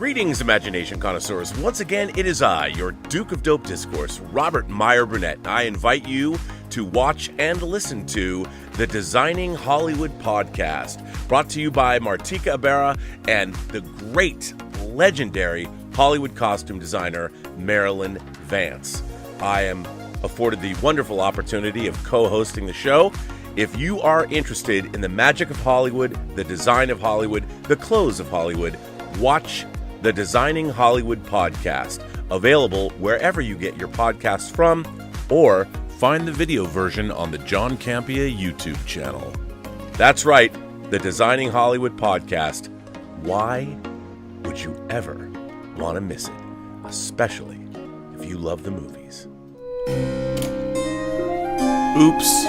Greetings, imagination connoisseurs. Once again, it is I, your Duke of Dope Discourse, Robert Meyer Burnett. I invite you to watch and listen to the Designing Hollywood podcast, brought to you by Martika Ibarra and the great, legendary Hollywood costume designer, Marilyn Vance. I am afforded the wonderful opportunity of co-hosting the show. If you are interested in the magic of Hollywood, the design of Hollywood, the clothes of Hollywood, watch the Designing Hollywood podcast, available wherever you get your podcasts from, or find the video version on the John Campea YouTube channel. That's right, the Designing Hollywood podcast. Why would you ever want to miss it? Especially if you love the movies. Oops.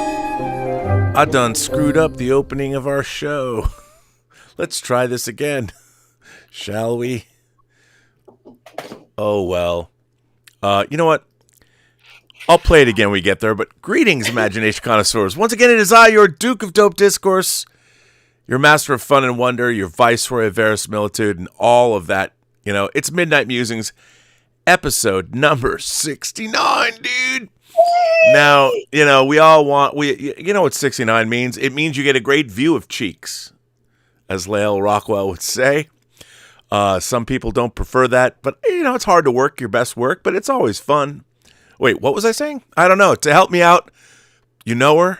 I done screwed up the opening of our show. Let's try this again. Shall we? Oh, well. You know what? I'll play it again when we get there, but greetings, imagination connoisseurs. Once again, it is I, your Duke of Dope Discourse, your master of fun and wonder, your viceroy of verisimilitude, and all of that. You know, it's Midnight Musings, episode number 69, dude. Now, you know, we all want, you know what 69 means? It means you get a great view of cheeks, as Lael Rockwell would say. Some people don't prefer that, but, you know, it's hard to work your best work, but it's always fun. Wait, what was I saying? I don't know. To help me out, you know her,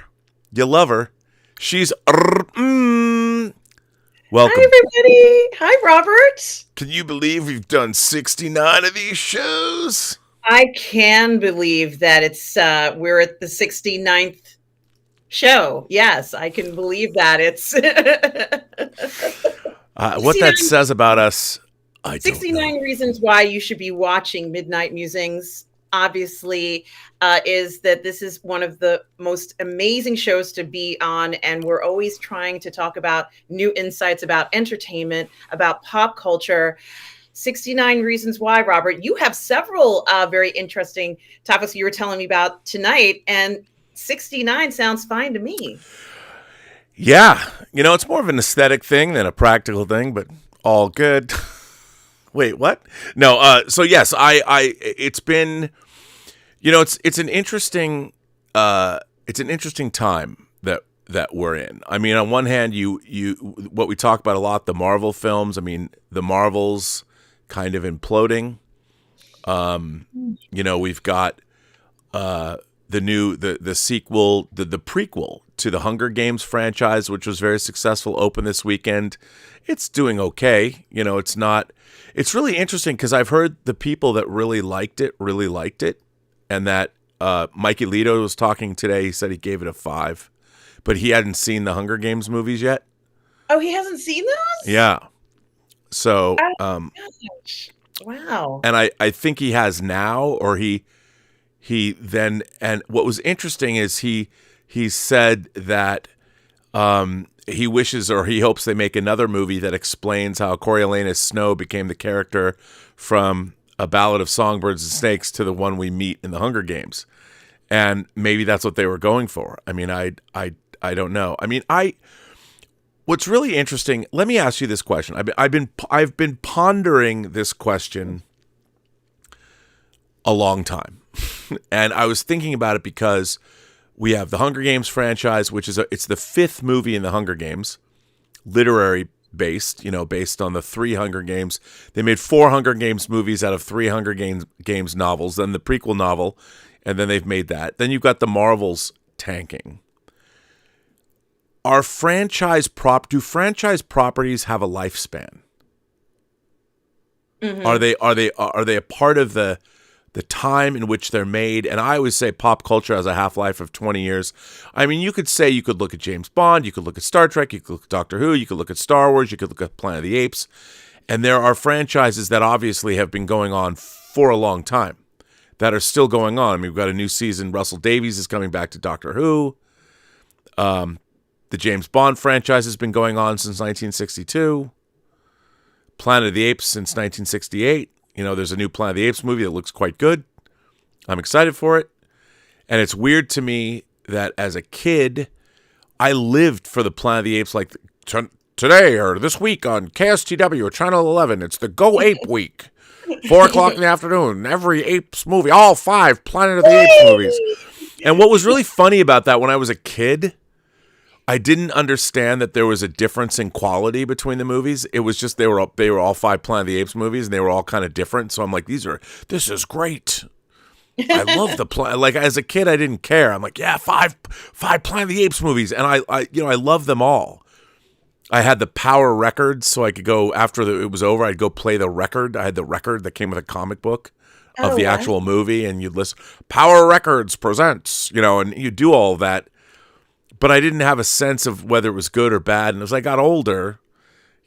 you love her. She's welcome. Hi, everybody. Hi, Robert. Can you believe we've done 69 of these shows? I can believe that it's we're at the 69th show. Yes, I can believe that. It's what that says about us, I don't 69 know. reasons why you should be watching Midnight Musings. Obviously, is that this is one of the most amazing shows to be on, and we're always trying to talk about new insights about entertainment, about pop culture. 69 reasons why, Robert. You have several very interesting topics you were telling me about tonight, and 69 sounds fine to me. Yeah, you know, it's more of an aesthetic thing than a practical thing, but all good. Wait, what? No, so yes, it's been, you know, it's an interesting time that we're in. I mean, on one hand, you what we talk about a lot, the Marvel films. I mean, the Marvels kind of imploding. You know, we've got the sequel, the prequel to the Hunger Games franchise, which was very successful, open this weekend. It's doing okay. You know, it's not. It's really interesting because I've heard the people that really liked it, and that Mikey Lito was talking today. He said he gave it a 5, but he hadn't seen the Hunger Games movies yet. Oh, he hasn't seen those? Yeah. So, gosh. Wow. And I think he has now, or he then, and what was interesting is he said that he wishes, or he hopes they make another movie that explains how Coriolanus Snow became the character from A Ballad of Songbirds and Snakes to the one we meet in the Hunger Games. And maybe that's what they were going for. I mean, I don't know. I mean, what's really interesting, let me ask you this question. I've been pondering this question a long time. And I was thinking about it because we have the Hunger Games franchise, which is it's the 5th movie in the Hunger Games, literary based, you know, based on the 3 Hunger Games. They made 4 Hunger Games movies out of 3 Hunger Games novels, then the prequel novel, and then they've made that. Then you've got the Marvels tanking. Do franchise properties have a lifespan? Mm-hmm. Are they a part of the time in which they're made? And I always say pop culture has a half-life of 20 years. I mean, you could look at James Bond, you could look at Star Trek, you could look at Doctor Who, you could look at Star Wars, you could look at Planet of the Apes. And there are franchises that obviously have been going on for a long time that are still going on. I mean, we've got a new season. Russell Davies is coming back to Doctor Who. The James Bond franchise has been going on since 1962. Planet of the Apes since 1968. You know, there's a new Planet of the Apes movie that looks quite good. I'm excited for it. And it's weird to me that as a kid, I lived for the Planet of the Apes, like today or this week on KSTW or Channel 11, it's the Go Ape Week. 4 o'clock in the afternoon, every Apes movie, all 5 Planet of the Apes movies. And what was really funny about that, when I was a kid, I didn't understand that there was a difference in quality between the movies. It was just they were all 5 Planet of the Apes movies, and they were all kind of different. So I'm like, this is great. I love the like as a kid, I didn't care. I'm like, yeah, 5 Planet of the Apes movies, and I love them all. I had the Power records, so I could go after it was over. I'd go play the record. I had the record that came with a comic book of the actual movie, and you'd listen. Power Records presents, and you do all that. But I didn't have a sense of whether it was good or bad. And as I got older,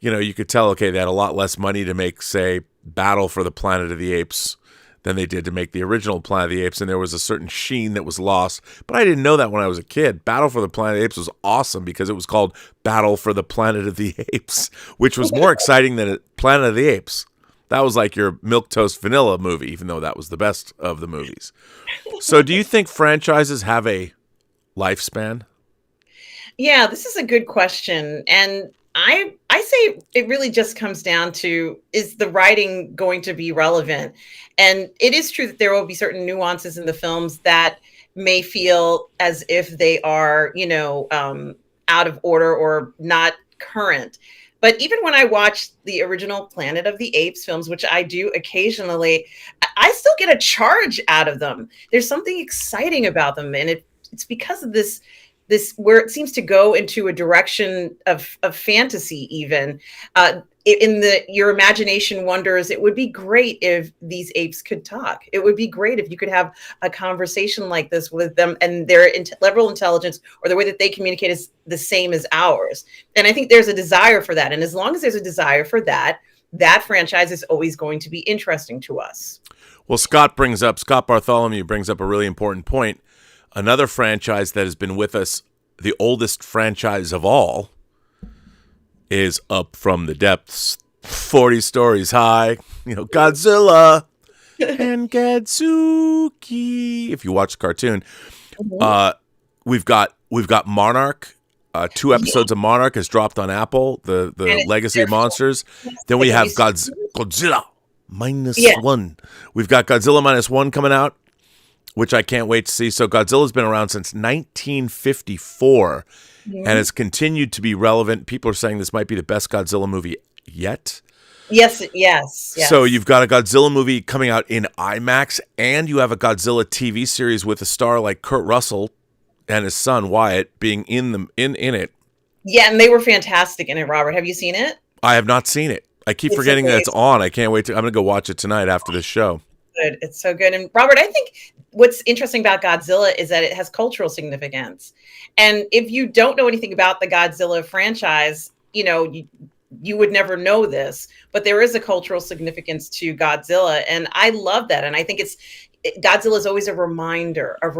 you could tell, okay, they had a lot less money to make, say, Battle for the Planet of the Apes than they did to make the original Planet of the Apes. And there was a certain sheen that was lost. But I didn't know that when I was a kid. Battle for the Planet of the Apes was awesome because it was called Battle for the Planet of the Apes, which was more exciting than Planet of the Apes. That was like your milquetoast vanilla movie, even though that was the best of the movies. So do you think franchises have a lifespan? Yeah, this is a good question. And I say it really just comes down to, is the writing going to be relevant? And it is true that there will be certain nuances in the films that may feel as if they are, out of order or not current. But even when I watch the original Planet of the Apes films, which I do occasionally, I still get a charge out of them. There's something exciting about them. And it's because of this where it seems to go into a direction of fantasy even. Your imagination wonders, it would be great if these apes could talk. It would be great if you could have a conversation like this with them, and their level of intelligence or the way that they communicate is the same as ours. And I think there's a desire for that. And as long as there's a desire for that, that franchise is always going to be interesting to us. Well, Scott Bartholomew brings up a really important point. Another franchise that has been with us, the oldest franchise of all, is Up from the Depths, 40 stories high. Godzilla and Gadzuki. If you watch the cartoon, we've got Monarch. 2 episodes of Monarch has dropped on Apple. The Legacy of Monsters. Then we have Godzilla -1. We've got Godzilla -1 coming out, which I can't wait to see. So Godzilla's been around since 1954 and has continued to be relevant. People are saying this might be the best Godzilla movie yet. Yes. So you've got a Godzilla movie coming out in IMAX, and you have a Godzilla TV series with a star like Kurt Russell and his son Wyatt being in it. Yeah, and they were fantastic in it, Robert. Have you seen it? I have not seen it. I keep forgetting that it's on. I can't wait I'm going to go watch it tonight after this show. Good. It's so good. And Robert, I think what's interesting about Godzilla is that it has cultural significance. And if you don't know anything about the Godzilla franchise, you would never know this, but there is a cultural significance to Godzilla. And I love that. And I think Godzilla is always a reminder of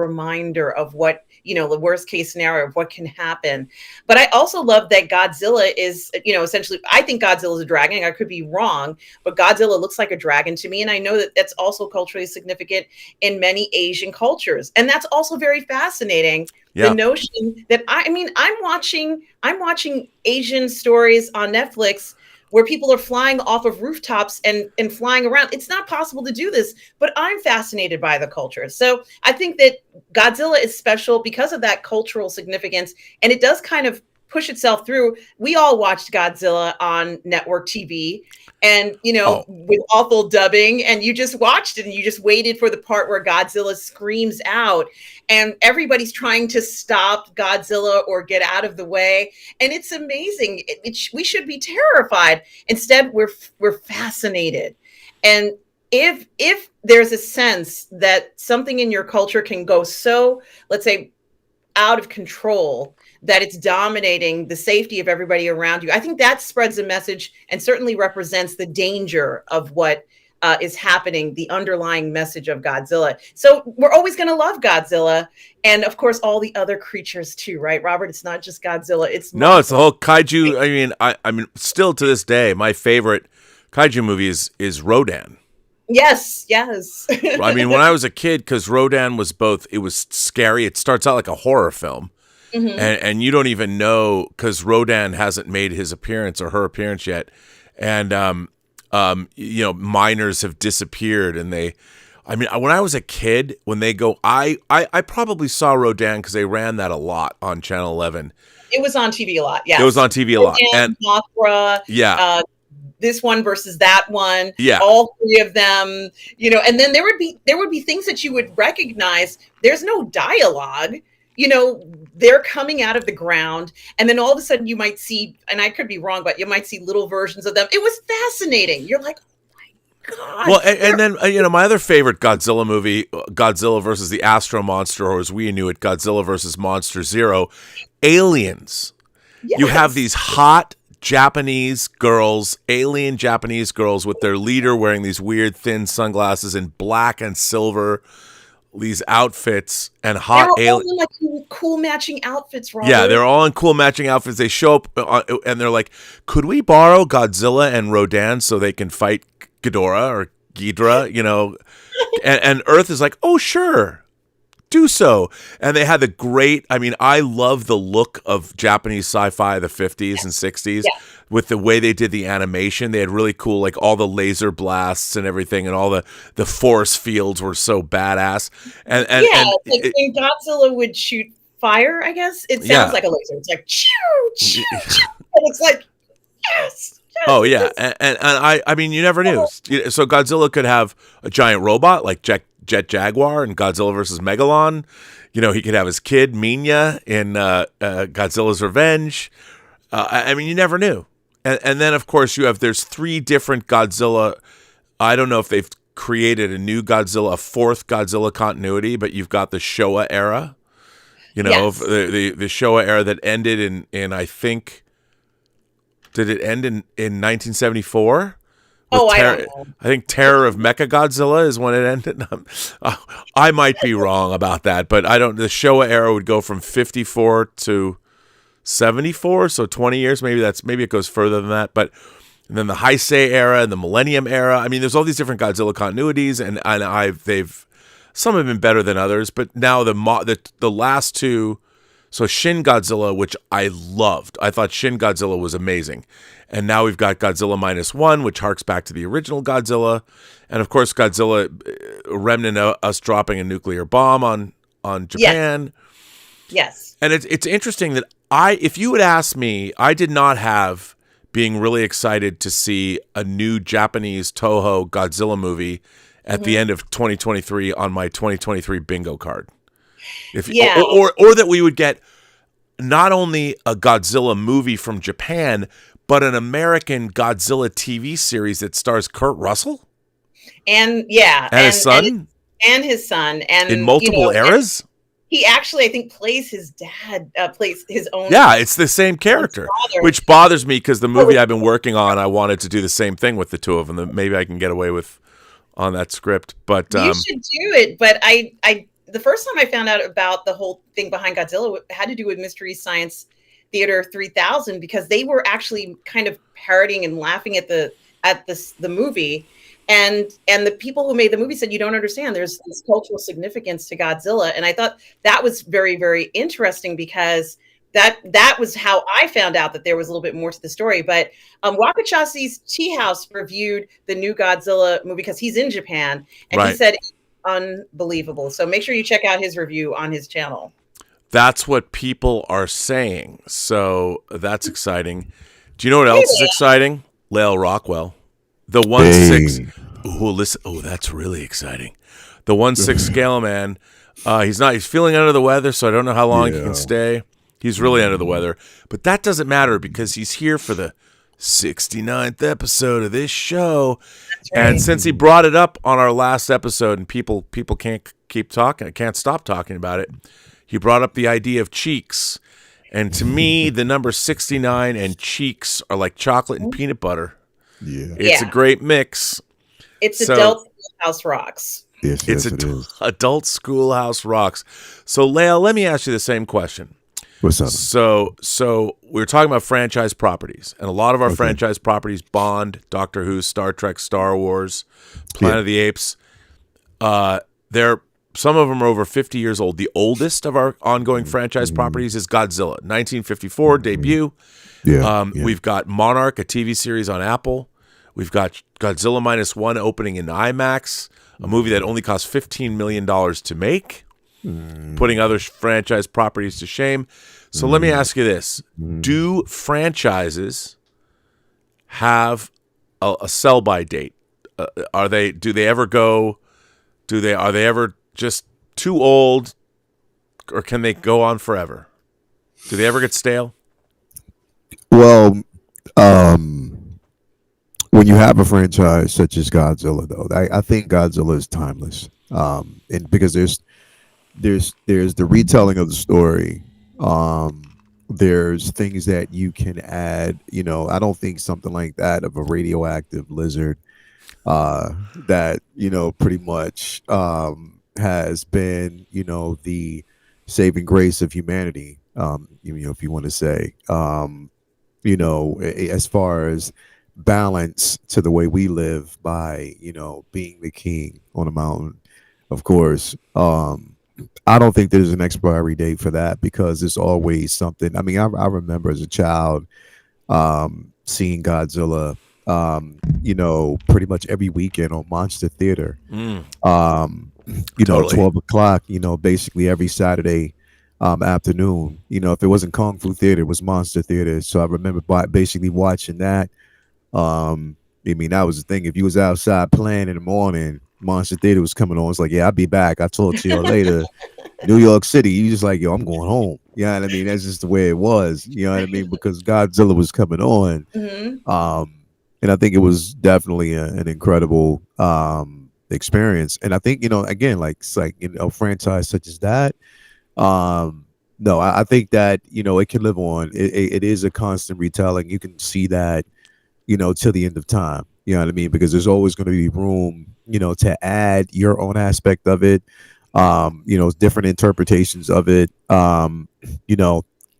what, the worst case scenario of what can happen. But I also love that Godzilla is, essentially, I think Godzilla is a dragon. I could be wrong, but Godzilla looks like a dragon to me. And I know that that's also culturally significant in many Asian cultures. And that's also very fascinating. Yeah. The notion that I'm watching Asian stories on Netflix where people are flying off of rooftops and flying around. It's not possible to do this, but I'm fascinated by the culture. So I think that Godzilla is special because of that cultural significance, and it does kind of push itself through. We all watched Godzilla on network TV and, with awful dubbing, and you just watched it and you just waited for the part where Godzilla screams out and everybody's trying to stop Godzilla or get out of the way. And it's amazing. We should be terrified. Instead, we're fascinated. And if there's a sense that something in your culture can go so, let's say, out of control, that it's dominating the safety of everybody around you, I think that spreads a message and certainly represents the danger of what is happening, the underlying message of Godzilla. So we're always going to love Godzilla. And of course, all the other creatures too, right, Robert? It's not just Godzilla. It's the whole kaiju. I mean, still to this day, my favorite kaiju movie is Rodan. Yes. I mean, when I was a kid, because Rodan was it was scary. It starts out like a horror film. and you don't even know because Rodan hasn't made his appearance or her appearance yet, and miners have disappeared, and I mean, when I was a kid, when they go, I probably saw Rodan because they ran that a lot on Channel 11. It was on TV a lot. Yeah, it was on TV a lot, and Mothra, this one versus that one, all three of them, and then there would be things that you would recognize. There's no dialogue, they're coming out of the ground, and then all of a sudden you might see, and I could be wrong, but you might see little versions of them. It was fascinating. You're like, oh my God. Well, and then, my other favorite Godzilla movie, Godzilla versus the Astro Monster, or as we knew it, Godzilla versus Monster Zero, Aliens. Yes. You have these hot Japanese girls, alien Japanese girls with their leader wearing these weird thin sunglasses in black and silver, these outfits, and hot aliens. They're all in like cool matching outfits, Robert. Yeah, they're all in cool matching outfits. They show up and they're like, could we borrow Godzilla and Rodan so they can fight Ghidorah or Ghidra, and Earth is like, oh, sure. Do so. And they had the great, I love the look of Japanese sci-fi of the 50s and 60s with the way they did the animation. They had really cool, like all the laser blasts and everything, and all the force fields were so badass. And when Godzilla would shoot fire, I guess it sounds like a laser. It's like choo, choo, choo. And it's like, yes. Oh yeah, and you never knew. So Godzilla could have a giant robot like Jet Jaguar in Godzilla versus Megalon. He could have his kid Minya in Godzilla's Revenge. You never knew. And then of course there's 3 different Godzilla. I don't know if they've created a new Godzilla, a 4th Godzilla continuity, but you've got the Showa era. The Showa era that ended in I think. Did it end in 1974? Oh, I don't know. I think Terror of Mechagodzilla is when it ended. I might be wrong about that, but I don't. The Showa era would go from 54 to 74, so 20 years. Maybe it goes further than that. But and then the Heisei era and the Millennium era. There's all these different Godzilla continuities, and some have been better than others. But now the last 2. So Shin Godzilla, which I loved. I thought Shin Godzilla was amazing. And now we've got Godzilla -1, which harks back to the original Godzilla. And of course, Godzilla, a remnant of us dropping a nuclear bomb on Japan. Yes. And it's interesting that if you would ask me, I did not have being really excited to see a new Japanese Toho Godzilla movie at the end of 2023 on my 2023 bingo card. Or that we would get not only a Godzilla movie from Japan, but an American Godzilla TV series that stars Kurt Russell and his son and in multiple eras. He actually, I think, plays his dad, plays his own. Yeah, it's the same character, which bothers me because the movie I've been working on, I wanted to do the same thing with the 2 of them. Maybe I can get away with on that script, but you should do it. But I the first time I found out about the whole thing behind Godzilla had to do with Mystery Science Theater 3000, because they were actually kind of parodying and laughing at the movie. And the people who made the movie said, you don't understand, there's this cultural significance to Godzilla. And I thought that was very, very interesting, because that was how I found out that there was a little bit more to the story. But Wakachasi's Tea House reviewed the new Godzilla movie because he's in Japan, and he said it's unbelievable. So make sure you check out his review on his channel. That's what people are saying. So that's exciting. Do you know what else is exciting? Lael Rockwell. The 1/6. Oh, listen. Oh, that's really exciting. The 1/6 scale man. He's feeling under the weather, so I don't know how long he can stay. He's really under the weather. But that doesn't matter, because he's here for the 69th episode of this show. Right. And since he brought it up on our last episode, and people can't stop talking about it, he brought up the idea of cheeks. And to me, the number 69 and cheeks are like chocolate and peanut butter. Yeah. It's a great mix. It's adult Schoolhouse Rocks. Yes, it's adult Schoolhouse Rocks. So, Lael, let me ask you the same question. What's up? So we're talking about franchise properties, and a lot of our franchise properties, Bond, Doctor Who, Star Trek, Star Wars, Planet of the Apes, they're some of them are over 50 years old. The oldest of our ongoing franchise properties is Godzilla, 1954 debut. We've got Monarch, a TV series on Apple. We've got Godzilla -1 opening in IMAX, a movie that only cost $15 million to make, putting other franchise properties to shame. So let me ask you this. Do franchises have a sell-by date? Are they ever just too old, or can they go on forever? Do they ever get stale? Well, when you have a franchise such as Godzilla, though, I think Godzilla is timeless. And because there's the retelling of the story. There's things that you can add. I don't think something like that of a radioactive lizard that pretty much has been the saving grace of humanity. If you want to say, as far as balance to the way we live by being the king on a mountain, of course. I don't think there's an expiry date for that, because there's always something. I mean, I remember as a child seeing Godzilla pretty much every weekend on Monster Theater. Totally. 12 o'clock, basically every Saturday afternoon. If it wasn't Kung Fu Theater, it was Monster Theater. So I remember basically watching that. That was the thing. If you was outside playing in the morning, Monster Theater was coming on. It's like, yeah, I'll be back. I'll talk to you later. New York City, you just like, yo, I'm going home. You know what I mean? That's just the way it was. You know what I mean? Because Godzilla was coming on. And I think it was definitely an incredible experience. And I think, again, a franchise such as that, no, I think that, it can live on. It is a constant retelling. You can see that, till the end of time. You know what I mean? Because there's always going to be room, to add your own aspect of it, different interpretations of it,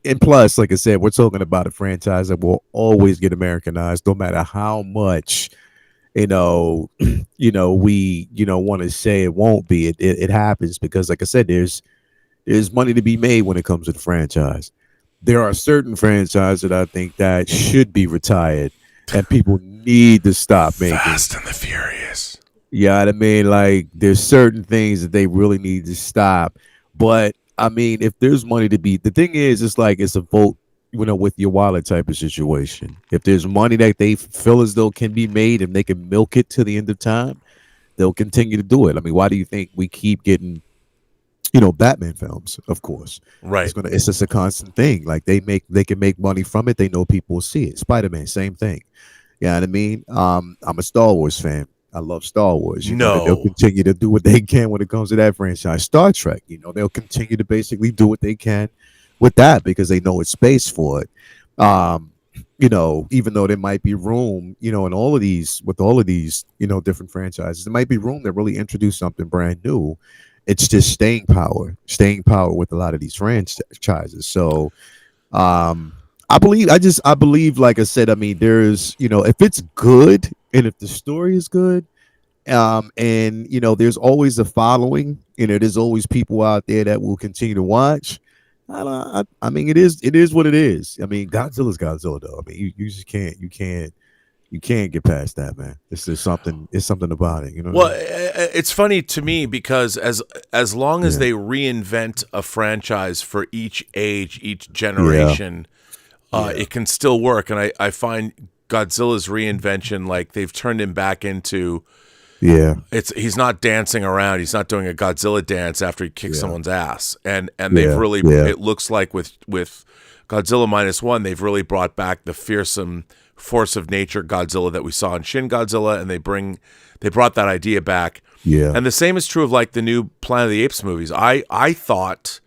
and plus, like I said, we're talking about a franchise that will always get Americanized, no matter how much, we, want to say it won't be. It happens because, like I said, there's money to be made when it comes to the franchise. There are certain franchises that I think that should be retired, and people need to stop making. Fast and the Furious. Yeah, I mean, like, there's certain things that they really need to stop. But I mean, if there's money to be, the thing is, it's like it's a vote, with your wallet type of situation. If there's money that they feel as though can be made and they can milk it to the end of time, they'll continue to do it. I mean, why do you think we keep getting, Batman films? Of course, right? It's just a constant thing. Like they can make money from it. They know people will see it. Spider-Man, same thing. You know what I mean? I'm a Star Wars fan. I love Star Wars. They'll continue to do what they can when it comes to that franchise. Star Trek, they'll continue to basically do what they can with that because they know it's space for it. Even though there might be room, in all of these, different franchises, there might be room to really introduce something brand new. It's just staying power with a lot of these franchises. So, I believe, like I said, I mean, there's, if it's good and if the story is good, and there's always a following, there's always people out there that will continue to watch. I mean, it is what it is. I mean, Godzilla's Godzilla, though. I mean, you just can't get past that, man. It's something about it, Well, it's funny to me because as long as they reinvent a franchise for each age, each generation. It can still work, and I find Godzilla's reinvention, like they've turned him back into. He's not dancing around. He's not doing a Godzilla dance after he kicks someone's ass, and they've really. It looks like with Godzilla -1, they've really brought back the fearsome force of nature Godzilla that we saw in Shin Godzilla, and they brought that idea back. And the same is true of like the new Planet of the Apes movies. I thought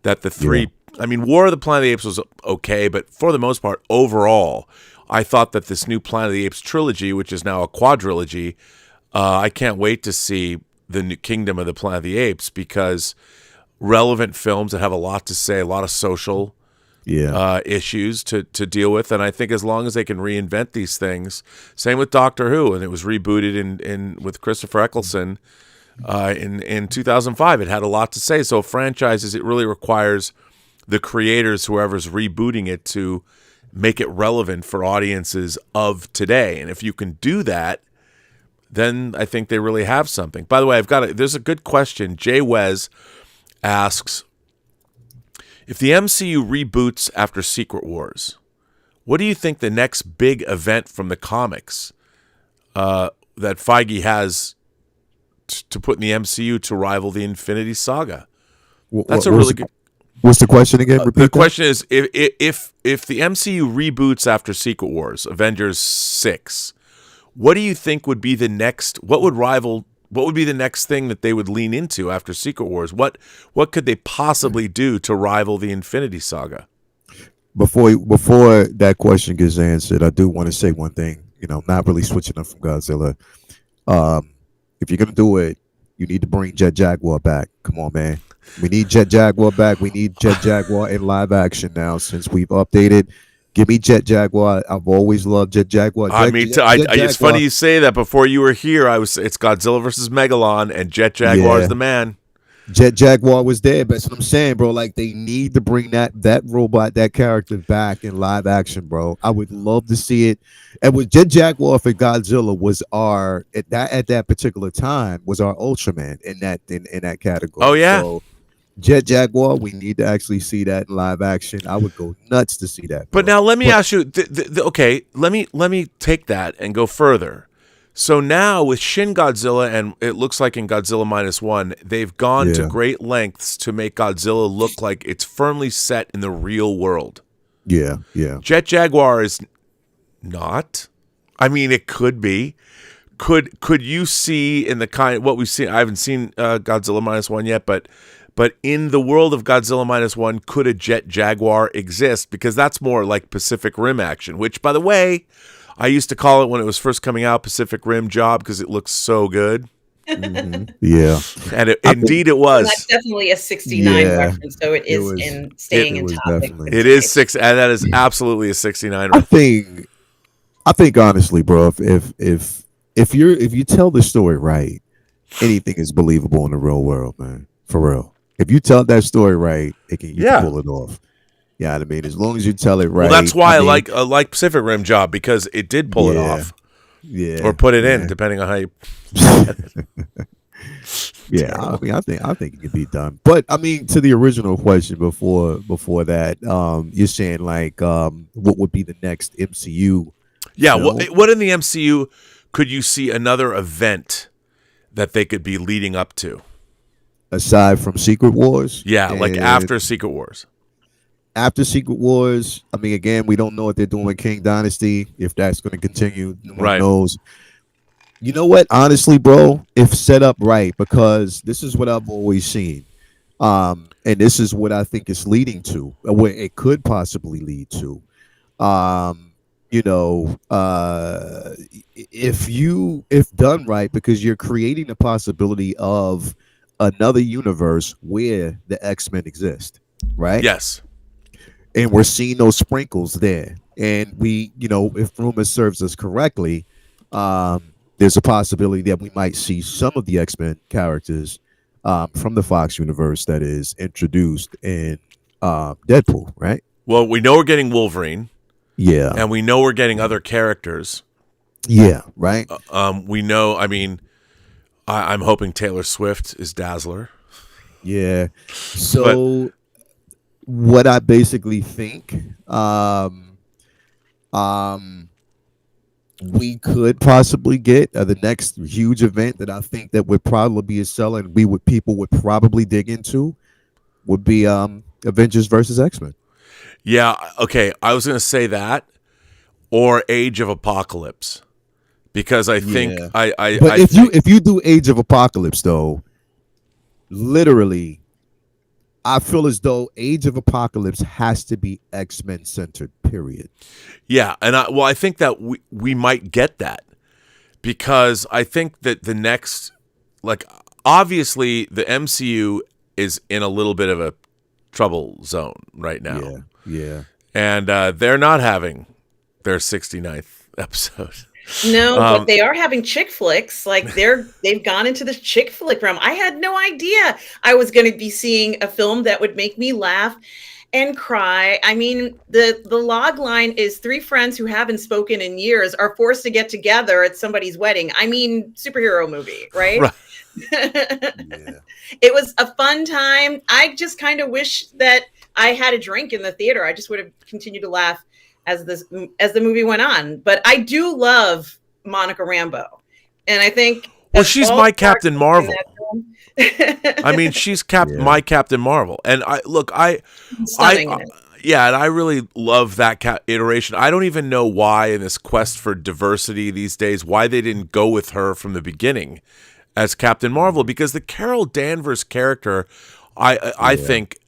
that the three. I mean, War of the Planet of the Apes was okay, but for the most part, overall, I thought that this new Planet of the Apes trilogy, which is now a quadrilogy, I can't wait to see the new Kingdom of the Planet of the Apes, because relevant films that have a lot to say, a lot of social issues to deal with, and I think as long as they can reinvent these things, same with Doctor Who, and it was rebooted in with Christopher Eccleston. in 2005. It had a lot to say. So franchises, it really requires the creators, whoever's rebooting it, to make it relevant for audiences of today. And if you can do that, then I think they really have something. By the way, there's a good question. Jay Wes asks, if the MCU reboots after Secret Wars, what do you think the next big event from the comics that Feige has to put in the MCU to rival the Infinity Saga? That's a really good. What's the question again? Repeat the question is, if the MCU reboots after Secret Wars, Avengers 6, what do you think would be the next? What would be the next thing that they would lean into after Secret Wars? What could they possibly do to rival the Infinity Saga? Before that question gets answered, I do want to say one thing. Not really switching up from Godzilla. If you're gonna do it, you need to bring Jet Jaguar back. Come on, man. We need Jet Jaguar back. We need Jet Jaguar in live action now since we've updated. Give me Jet Jaguar. I've always loved Jet Jaguar. It's funny you say that. Before you were here, it's Godzilla versus Megalon, and Jet Jaguar is the man. Jet Jaguar was there, but that's what I'm saying, bro. Like, they need to bring that robot, that character back in live action, bro. I would love to see it. And with Jet Jaguar for Godzilla was at that particular time was our Ultraman in that category. Oh yeah. So, Jet Jaguar, we need to actually see that in live action. I would go nuts to see that. Bro. But now let me ask you. Okay, let me take that and go further. So now with Shin Godzilla, and it looks like in Godzilla -1, they've gone to great lengths to make Godzilla look like it's firmly set in the real world. Yeah. Jet Jaguar is not. I mean, it could be. Could you see in the kind what we've seen? I haven't seen Godzilla -1 yet, but in the world of Godzilla -1, could a Jet Jaguar exist? Because that's more like Pacific Rim action, which, by the way, I used to call it when it was first coming out Pacific Rim Job because it looks so good. Mm-hmm. Yeah. And indeed it was. That's definitely a 69 reference, so it is staying in topic. It is 6, and that is absolutely a 69 reference. I think honestly, bro, if you tell the story right, anything is believable in the real world, man. For real. If you tell that story right, you can pull it off. Yeah, what I mean, as long as you tell it right. Well, that's why I like Pacific Rim Job, because it did pull it off. Yeah. Or put it in, depending on how you. Yeah, I mean, I think it can be done. But I mean, to the original question before that, you're saying like, what would be the next MCU? Yeah, what in the MCU could you see another event that they could be leading up to? Aside from Secret Wars? Yeah, like after Secret Wars. After Secret Wars, I mean, again, we don't know what they're doing with King Dynasty, if that's going to continue. No one knows. You know what? Honestly, bro, if set up right, because this is what I've always seen. And this is what I think it's leading to, what it could possibly lead to. If done right, because you're creating the possibility of another universe where the X-Men exist, right? Yes. And we're seeing those sprinkles there. And we, if rumor serves us correctly, there's a possibility that we might see some of the X-Men characters from the Fox universe that is introduced in Deadpool, right? Well, we know we're getting Wolverine. Yeah. And we know we're getting other characters. Yeah, right? We know, I mean, I'm hoping Taylor Swift is Dazzler. Yeah. So what I basically think we could possibly get the next huge event that I think that would probably be a sell and people would probably dig into would be Avengers versus X-Men. Yeah, okay. I was going to say that or Age of Apocalypse, because I think if you do Age of Apocalypse though, literally, I feel as though Age of Apocalypse has to be X-Men centered, period. Yeah, and I think that we might get that, because I think that the next, like, obviously the MCU is in a little bit of a trouble zone right now. Yeah. And they're not having their 69th episode. No, but Um, they are having chick flicks. Like they've gone into this chick flick realm. I had no idea I was going to be seeing a film that would make me laugh and cry. I mean, the log line is three friends who haven't spoken in years are forced to get together at somebody's wedding. I mean, superhero movie, right? right. Yeah. It was a fun time. I just kind of wish that I had a drink in the theater. I just would have continued to laugh as the movie went on. But I do love Monica Rambeau, and I think Well, of she's all my the Captain characters in Marvel. that film, I mean, she's Yeah. my Captain Marvel, and stunning in it. yeah, and I really love that iteration. I don't even know why in this quest for diversity these days, why they didn't go with her from the beginning as Captain Marvel, because the Carol Danvers character, I think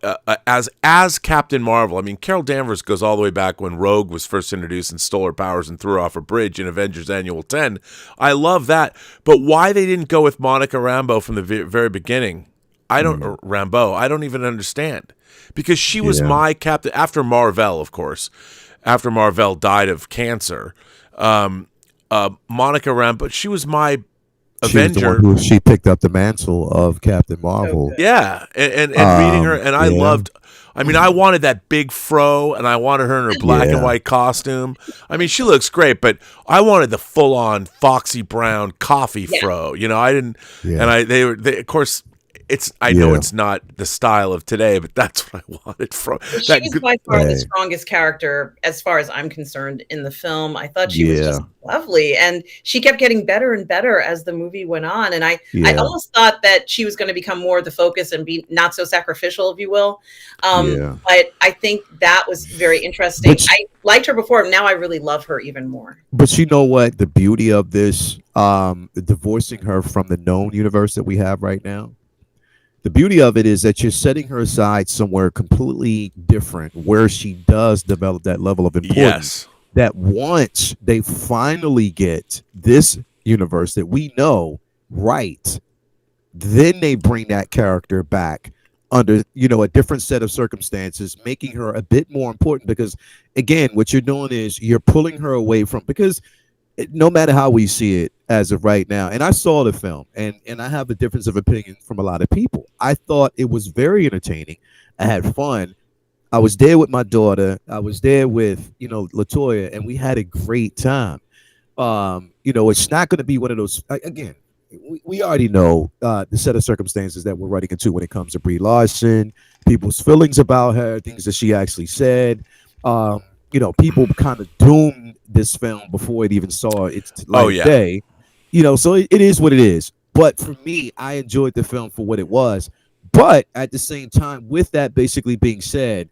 as Captain Marvel. I mean, Carol Danvers goes all the way back when Rogue was first introduced and stole her powers and threw her off a bridge in Avengers Annual 10. I love that, but why they didn't go with Monica Rambeau from the very beginning, I don't or Rambeau. I don't even understand, because she was Yeah. my captain after Marvel, of course. After Marvel died of cancer, Monica Rambeau, she was my She was the Avenger. one who she picked up the mantle of Captain Marvel. good. Yeah, and reading her, and I Yeah. loved. I mean, I wanted that big fro, and I wanted her in her black and Yeah. white costume. I mean, she looks great, but I wanted the full-on Foxy Brown coffee Yeah. fro. You know, I didn't, Yeah. and they of course, it's. I know Yeah. it's not the style of today, but that's what I wanted from that. She's by far the Right. strongest character, as far as I'm concerned, in the film. I thought she was Yeah. just lovely, and she kept getting better and better as the movie went on. And I Yeah. almost thought that she was going to become more the focus and be not so sacrificial, if you will. Yeah. But I think that was very interesting. But I liked her before. Now I really love her even more. But you know what? The beauty of this, divorcing her from the known universe that we have right now, the beauty of it is that you're setting her aside somewhere completely different where she does develop that level of importance. Yes, That once they finally get this universe that we know right, then they bring that character back under a different set of circumstances, making her a bit more important, because again what you're doing is you're pulling her away from, because no matter how we see it as of right now, and I saw the film, and I have a difference of opinion from a lot of people. I thought it was very entertaining. I had fun. I was there with my daughter. I was there with Latoya, and we had a great time. It's not going to be one of those. Again, we already know the set of circumstances that we're running into when it comes to Brie Larson, people's feelings about her, things that she actually said. People kind of doomed this film before it even saw its light yeah. day. So it is what it is. But for me, I enjoyed the film for what it was. But at the same time, with that basically being said,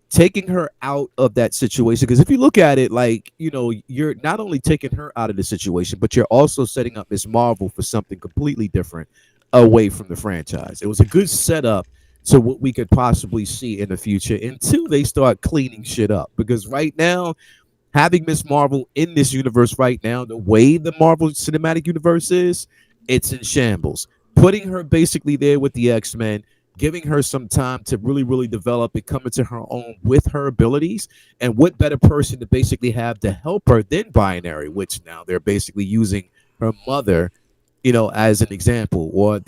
taking her out of that situation, because if you look at it, you're not only taking her out of the situation, but you're also setting up Miss Marvel for something completely different away from the franchise. It was a good setup to what we could possibly see in the future until they start cleaning shit up. Because right now, having Miss Marvel in this universe right now, the way the Marvel Cinematic Universe is, it's in shambles. Putting her basically there with the X-Men, giving her some time to really, really develop and come into her own with her abilities. And what better person to basically have to help her than Binary, which now they're basically using her mother, as an example. Or,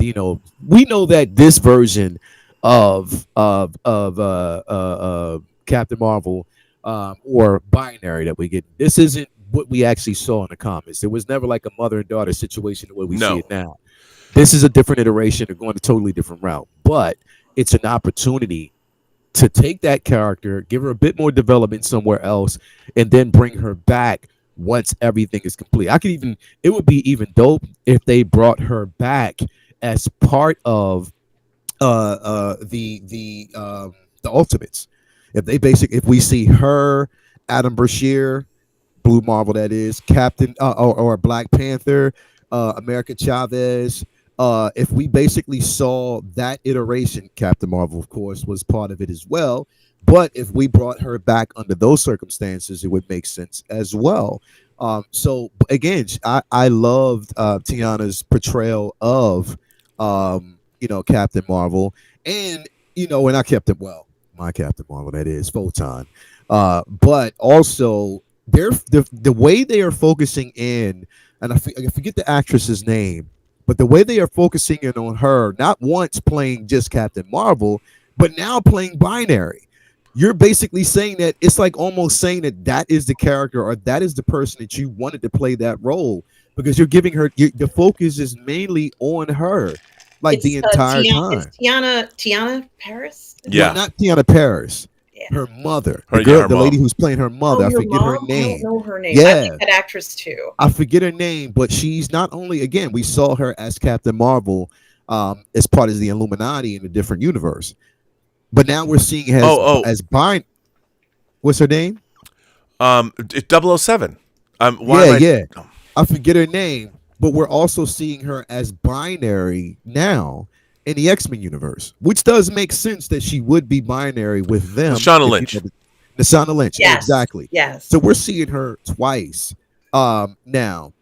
we know that this version of Captain Marvel, or Binary that we get, this isn't what we actually saw in the comics. It was never like a mother and daughter situation the way we see it now. This is a different iteration. They're going a totally different route, but it's an opportunity to take that character, give her a bit more development somewhere else, and then bring her back once everything is complete. It would be even dope if they brought her back as part of the Ultimates. If we see her, Adam Brashear, Blue Marvel, that is Captain, or Black Panther, America Chavez. If we basically saw that iteration, Captain Marvel, of course, was part of it as well. But if we brought her back under those circumstances, it would make sense as well. So again, I loved Tiana's portrayal of Captain Marvel, and my Captain Marvel, that is Photon. But also the way they are focusing in, and I forget the actress's name, but the way they are focusing in on her, not once playing just Captain Marvel, but now playing binary. You're basically saying that it's like almost saying that that is the character or that is the person that you wanted to play that role because you're giving her the focus is mainly on her, like the It's entire Tiana. It's time. Tiana Paris. No, Yeah. not Tiana Paris. Yeah. Her mother, Her, the yeah, girl, her the lady mom. who's playing her mother. Oh, I your forget her mom? I don't name. know her name. I Yeah, like that actress too. I forget her name, but she's not only again we saw her as Captain Marvel, as part of the Illuminati in a different universe, but now we're seeing her Oh, as bind. What's her name? it's 007. Why Yeah, am I? yeah. I forget her name, but we're also seeing her as binary now in the X-Men universe, which does make sense that she would be binary with them. Lashana If Lynch. Nasana Lynch, Yes. exactly. Yes. So we're seeing her twice now,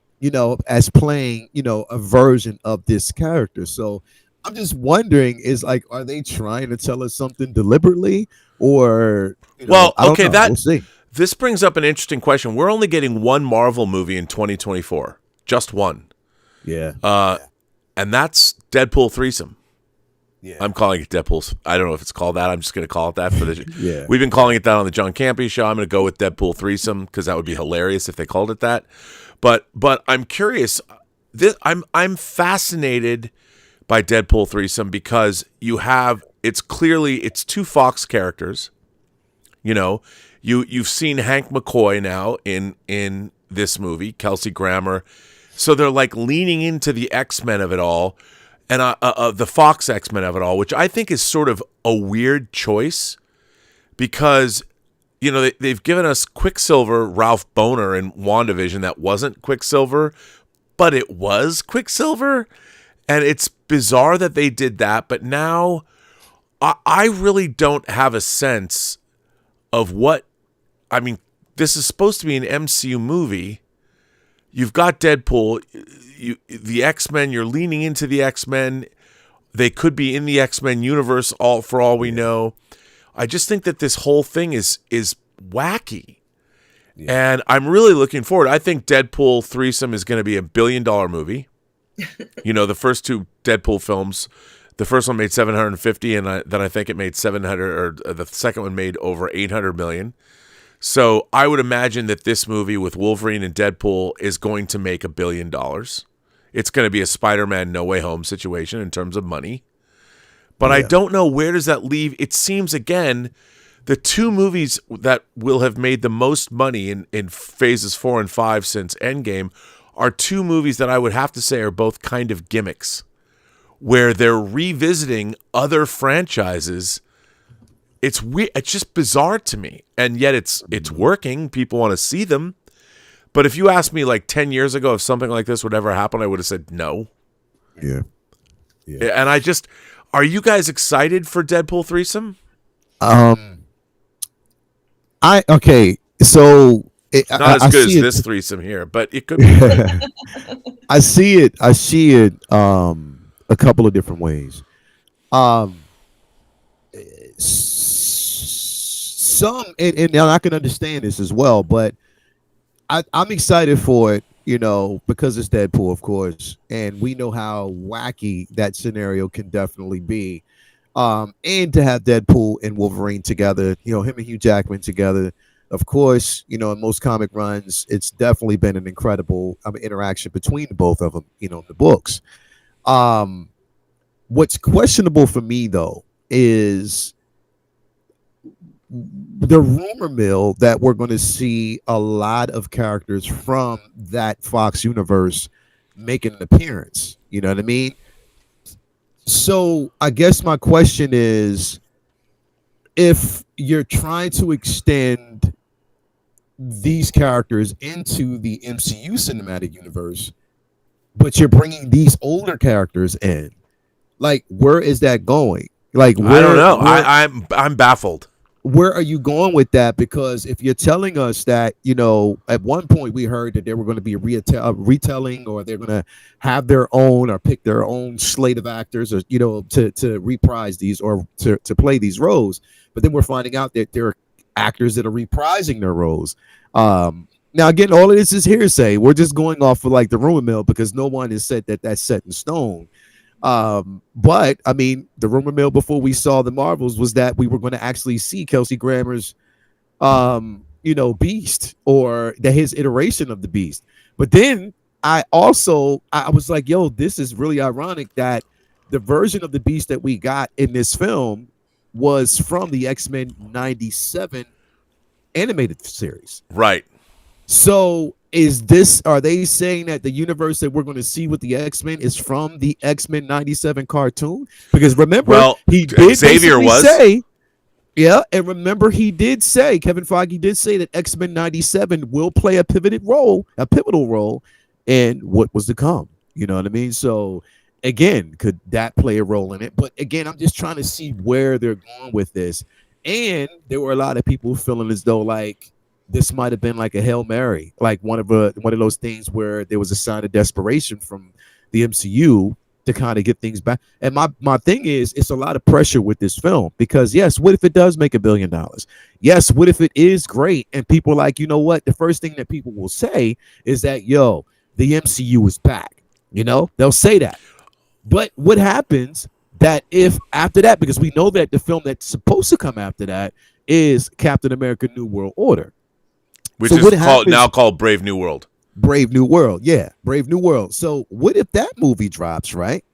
as playing, a version of this character. So I'm just wondering, is like, are they trying to tell us something deliberately, or Well, I don't okay, know. We'll see. this brings up an interesting question. We're only getting one Marvel movie in 2024, just one, Yeah, and that's Deadpool threesome. yeah, I'm calling it Deadpool. I don't know if it's called that. I'm just going to call it that for the. yeah. We've been calling it that on the John Campy show. I'm going to go with Deadpool threesome because that would be hilarious if they called it that. But I'm curious. I'm fascinated by Deadpool threesome because it's two Fox characters. You've seen Hank McCoy now in this movie, Kelsey Grammer. So they're like leaning into the X-Men of it all. And the Fox X-Men of it all, which I think is sort of a weird choice because, they've given us Quicksilver, Ralph Boner in WandaVision that wasn't Quicksilver, but it was Quicksilver. And it's bizarre that they did that. But now I really don't have a sense of what, I mean, this is supposed to be an MCU movie. You've got Deadpool, the X-Men. You're leaning into the X-Men. They could be in the X-Men universe for all we know. I just think that this whole thing is wacky, and I'm really looking forward. I think Deadpool threesome is going to be $1 billion movie. The first two Deadpool films, the first one made 750, and then I think it made 700, or the second one made over 800 million. So I would imagine that this movie with Wolverine and Deadpool is going to make $1 billion. It's going to be a Spider-Man No Way Home situation in terms of money. But I don't know, where does that leave? It seems, again, the two movies that will have made the most money in phases 4 and 5 since Endgame are two movies that I would have to say are both kind of gimmicks, where they're revisiting other franchises. It's weird. It's just bizarre to me, and yet it's working. People want to see them, but if you asked me like 10 years ago if something like this would ever happen, I would have said no. Yeah. And are you guys excited for Deadpool threesome? Okay. So Not as good as this threesome here, but it could be. I see it. A couple of different ways. Some and I can understand this as well, but I'm excited for it, because it's Deadpool, of course, and we know how wacky that scenario can definitely be. And to have Deadpool and Wolverine together, him and Hugh Jackman together, of course, in most comic runs, it's definitely been an incredible interaction between the both of them, in the books. What's questionable for me, though, is the rumor mill that we're going to see a lot of characters from that Fox universe making an appearance. You know what I mean? So I guess my question is, if you're trying to extend these characters into the MCU cinematic universe, but you're bringing these older characters in, like, where is that going? Like, I don't know. I'm baffled. Where are you going with that? Because if you're telling us that, at one point we heard that they were going to be retelling, or they're going to have their own or pick their own slate of actors, or, to reprise these or to play these roles. But then we're finding out that there are actors that are reprising their roles. Now, again, all of this is hearsay. We're just going off of like the rumor mill because no one has said that that's set in stone. But I mean, the rumor mill before we saw the Marvels was that we were going to actually see Kelsey Grammer's, Beast, or his iteration of the Beast. But then I was like, yo, this is really ironic that the version of the Beast that we got in this film was from the X-Men 97 animated series. Right. So are they saying that the universe that we're going to see with the X-Men is from the X-Men 97 cartoon? Because remember, he did Xavier say, yeah, and remember he did say, Kevin Feige did say that X-Men 97 will play a pivotal role in what was to come. You know what I mean? So again, could that play a role in it? But again, I'm just trying to see where they're going with this. And there were a lot of people feeling as though like this might have been like a Hail Mary, like one of those things where there was a sign of desperation from the MCU to kind of get things back. And my thing is, it's a lot of pressure with this film because yes, what if it does make $1 billion? Yes, what if it is great? And people are like, you know what? The first thing that people will say is that, yo, the MCU is back. You know, they'll say that. But what happens that if after that, because we know that the film that's supposed to come after that is Captain America New World Order. Which is now called Brave New World. Brave New World. Yeah, Brave New World. So what if that movie drops, right?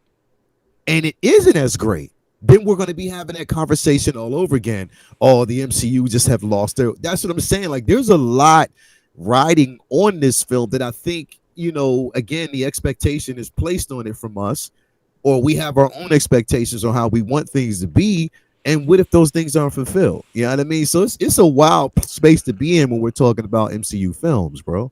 And it isn't as great? Then we're going to be having that conversation all over again. Oh, the MCU just have lost their... That's what I'm saying. Like, there's a lot riding on this film that I think, again, the expectation is placed on it from us, or we have our own expectations on how we want things to be. And what if those things aren't fulfilled? You know what I mean? So it's a wild space to be in when we're talking about MCU films, bro.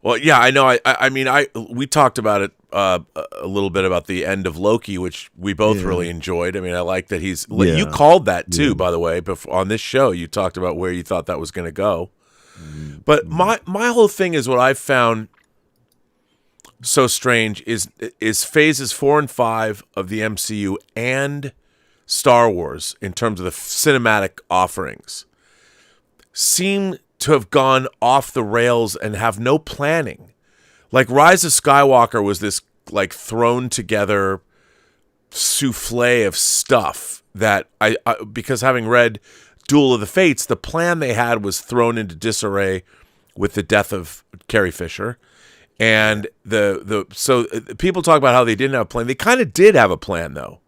Well, yeah, I know. I mean, we talked about it a little bit about the end of Loki, which we both really enjoyed. I mean, I like that you called that too, by the way. On this show, you talked about where you thought that was going to go. Mm-hmm. But my whole thing is what I've found so strange is phases 4 and 5 of the MCU and Star Wars in terms of the cinematic offerings seem to have gone off the rails and have no planning. Like Rise of Skywalker was this like thrown together souffle of stuff that I because having read Duel of the Fates, the plan they had was thrown into disarray with the death of Carrie Fisher. And so people talk about how they didn't have a plan. They kind of did have a plan though.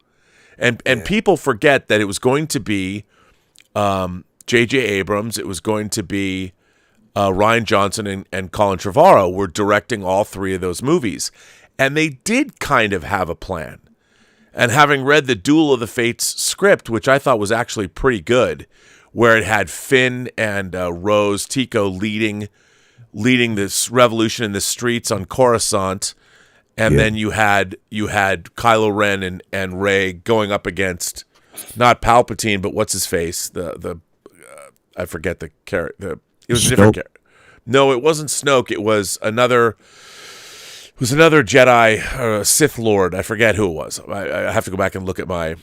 And people forget that it was going to be J.J. Abrams. It was going to be Rian Johnson and Colin Trevorrow were directing all 3 of those movies. And they did kind of have a plan. And having read the Duel of the Fates script, which I thought was actually pretty good, where it had Finn and Rose Tico leading this revolution in the streets on Coruscant. And then you had Kylo Ren and Rey going up against not Palpatine, but what's his face? I forget the character. It was a different character. No, it wasn't Snoke. It was another Jedi, Sith Lord. I forget who it was. I have to go back and look at my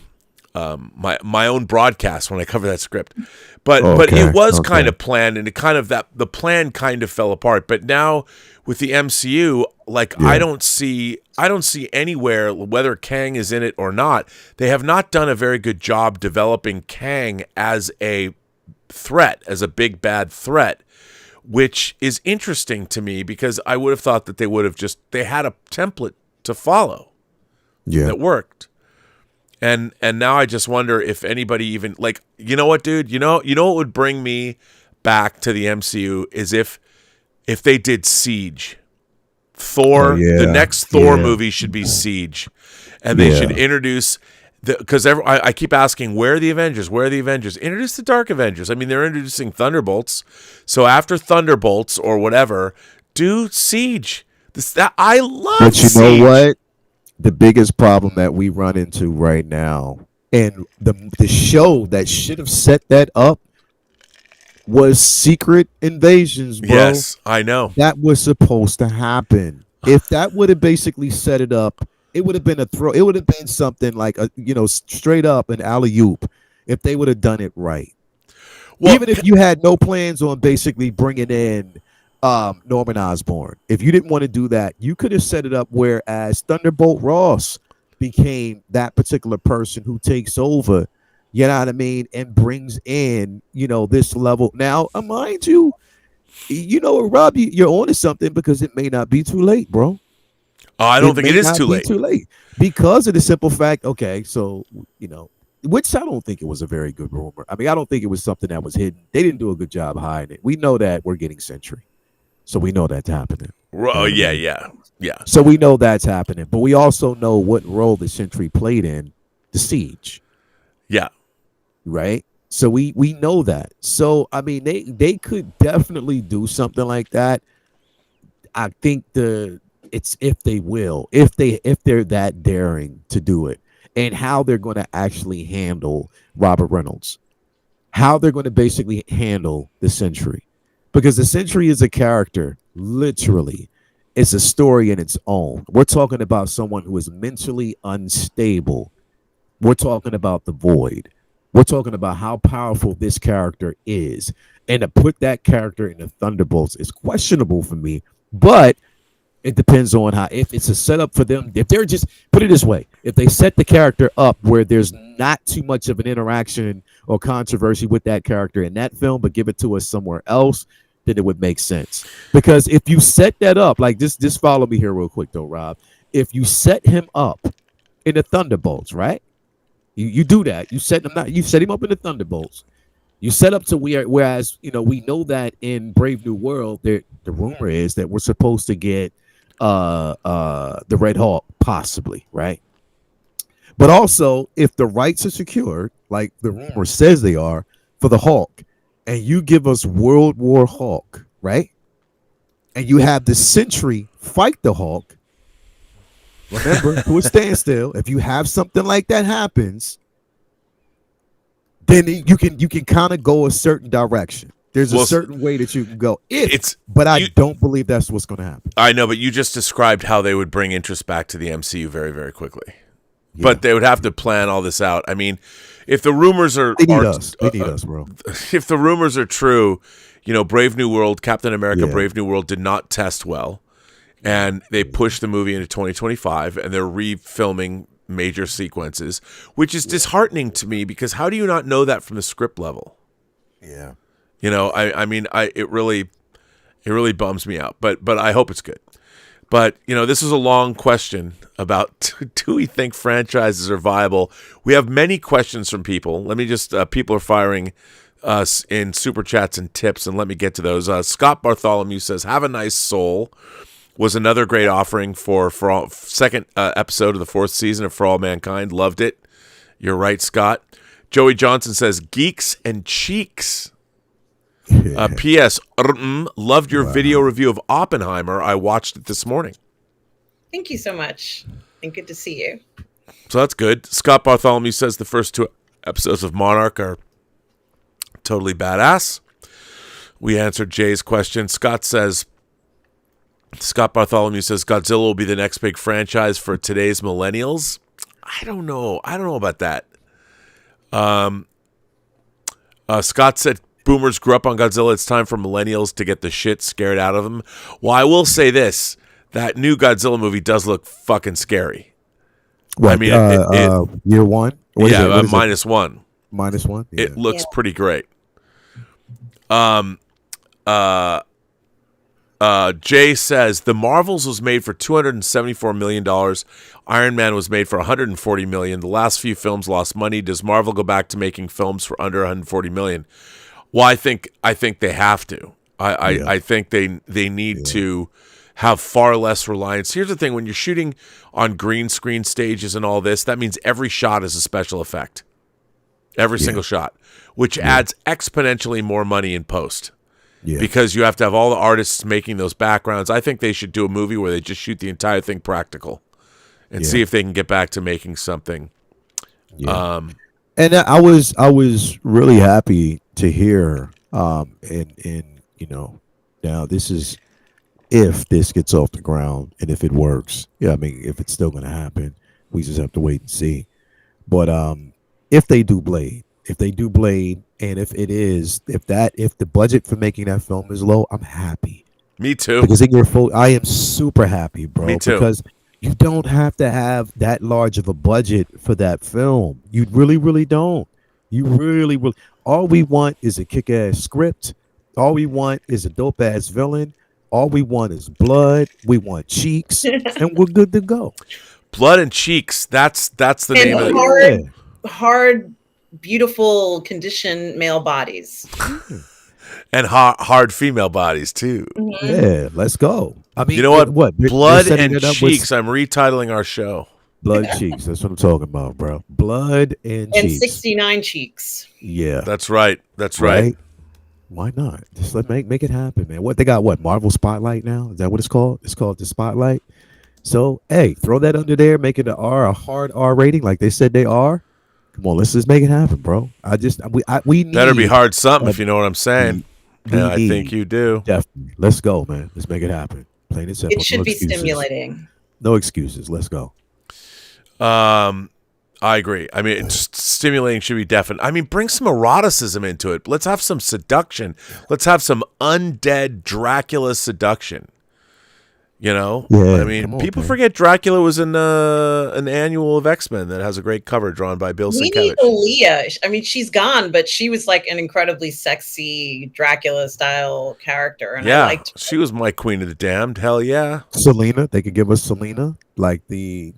own broadcast when I cover that script. But it was kind of planned, and the plan kind of fell apart. But now with the MCU, I don't see anywhere, whether Kang is in it or not, they have not done a very good job developing Kang as a threat, as a big bad threat, which is interesting to me because I would have thought that they had a template to follow that worked. And now I just wonder if anybody even you know what, dude? You know what would bring me back to the MCU is if they did Siege. Thor, the next Thor movie should be Siege. And they should introduce because I keep asking, where are the Avengers? Where are the Avengers? Introduce the Dark Avengers. I mean, they're introducing Thunderbolts. So after Thunderbolts or whatever, do Siege. I love Siege. But you know what? The biggest problem that we run into right now, and the show that should have set that up was Secret Invasions, bro. Yes, I know. That was supposed to happen. If that would have basically set it up, it would have been it would have been something like straight up an alley-oop if they would have done it right. Well, even if you had no plans on basically bringing in Norman Osborn. If you didn't want to do that, you could have set it up whereas Thunderbolt Ross became that particular person who takes over, you know what I mean, and brings in, this level. Now, mind you, Rob, you're on to something because it may not be too late, bro. Oh, I don't think it is too late. Too late because of the simple fact. Okay, so which I don't think it was a very good rumor. I mean, I don't think it was something that was hidden. They didn't do a good job hiding it. We know that we're getting Sentry, so we know that's happening. Oh yeah. So we know that's happening, but we also know what role the Sentry played in the siege. Yeah. Right. So we know that. So I mean, they could definitely do something like that. I think it's if they're that daring to do it, and how they're going to actually handle Robert Reynolds, how they're going to basically handle the Sentry, because the Sentry is a character, literally. It's a story in its own. We're talking about someone who is mentally unstable. We're talking about the Void. We're talking about how powerful this character is. And to put that character in the Thunderbolts is questionable for me, but it depends on if it's a setup for them. If they're just, put it this way, if they set the character up where there's not too much of an interaction or controversy with that character in that film, but give it to us somewhere else, then it would make sense. Because if you set that up, like just follow me here real quick though, Rob. If you set him up in the Thunderbolts, right? You do that. You set him up in the Thunderbolts. You set up to whereas we know that in Brave New World, the rumor is that we're supposed to get the Red Hawk, possibly, right? But also, if the rights are secured, like the rumor says they are, for the Hulk, and you give us World War Hulk, right? And you have the Sentry fight the Hulk. Remember, to a standstill. If you have something like that happens, then you can kind of go a certain direction. There's a certain way that you can go. But I don't believe that's what's going to happen. I know, but you just described how they would bring interest back to the MCU very, very quickly. Yeah. But they would have to plan all this out. I mean, if the rumors are... They need us, bro. If the rumors are true, Brave New World, Captain America Brave New World did not test well. And they pushed the movie into 2025, and they're refilming major sequences, which is disheartening to me because how do you not know that from the script level? Yeah. It really bums me out, but I hope it's good. But, this is a long question about do we think franchises are viable? We have many questions from people. Let me just, people are firing us in super chats and tips, and let me get to those. Scott Bartholomew says, have a nice soul. Was another great offering for all, second episode of the fourth season of For All Mankind. Loved it. You're right, Scott. Joey Johnson says, geeks and cheeks. P.S. Loved your video review of Oppenheimer. I watched it this morning. Thank you so much. And good to see you. So that's good. Scott Bartholomew says the first two episodes of Monarch are totally badass. We answered Jay's question. Scott Bartholomew says Godzilla will be the next big franchise for today's millennials. I don't know about that. Scott said boomers grew up on Godzilla. It's time for millennials to get the shit scared out of them. Well, I will say this. That new Godzilla movie does look fucking scary. What, I mean, year one? -1. -1? Yeah. It looks pretty great. Jay says the Marvels was made for $274 million. Iron Man was made for $140 million. The last few films lost money. Does Marvel go back to making films for under $140 million? Well, I think they have to. I think they need to have far less reliance. Here's the thing: when you're shooting on green screen stages and all this, that means every shot is a special effect. Every single shot, which adds exponentially more money in post. Yeah. Because you have to have all the artists making those backgrounds. I think they should do a movie where they just shoot the entire thing practical and see if they can get back to making something. Yeah. And I was really happy to hear, and now this is if this gets off the ground and if it works. Yeah, I mean, if it's still going to happen, we just have to wait and see. But if they do Blade, and if the budget for making that film is low, I'm happy. Me too. because in your full, I am super happy, Me bro, too. because you don't have to have that large of a budget for that film. You really, really don't. You really, really. All we want is a kick-ass script. All we want is a dope-ass villain. All we want is blood. We want cheeks, and we're good to go. Blood and Cheeks. That's the And name of it. Yeah, hard, beautiful condition male bodies. yeah, And hard female bodies too. Mhm. yeah. Let's go. I You mean, know what? what? They're Blood setting and it up with Cheeks. I'm retitling our show. blood cheeks. That's what I'm talking about, bro. Blood and And cheeks. 69 cheeks. Yeah. That's right. That's right. Right? Why not? Just make it happen, man. What they got? What Marvel Spotlight now? Is that what it's called? It's called the Spotlight. So hey, throw that under there, make it a hard R rating, like they said they are. Come on, let's just make it happen, bro. We need Better be hard something, uh, if you know what I'm saying. we Yeah, I think need you do. definitely. Let's go, man. Let's make it happen. Plain and simple. It should No be excuses. stimulating. No excuses. Let's go. I agree. I mean, stimulating should be definite. I mean, bring some eroticism into it. Let's have some seduction. Let's have some undead Dracula seduction. You know, Yeah, I mean, come on, people man. forget Dracula was in an annual of X-Men that has a great cover drawn by Bill We need Sienkiewicz. Leah. I mean, she's gone, but she was like an incredibly sexy Dracula style character. And I Yeah, liked she was my Queen of the Damned. Hell yeah. Selena, they could give us Selena, like which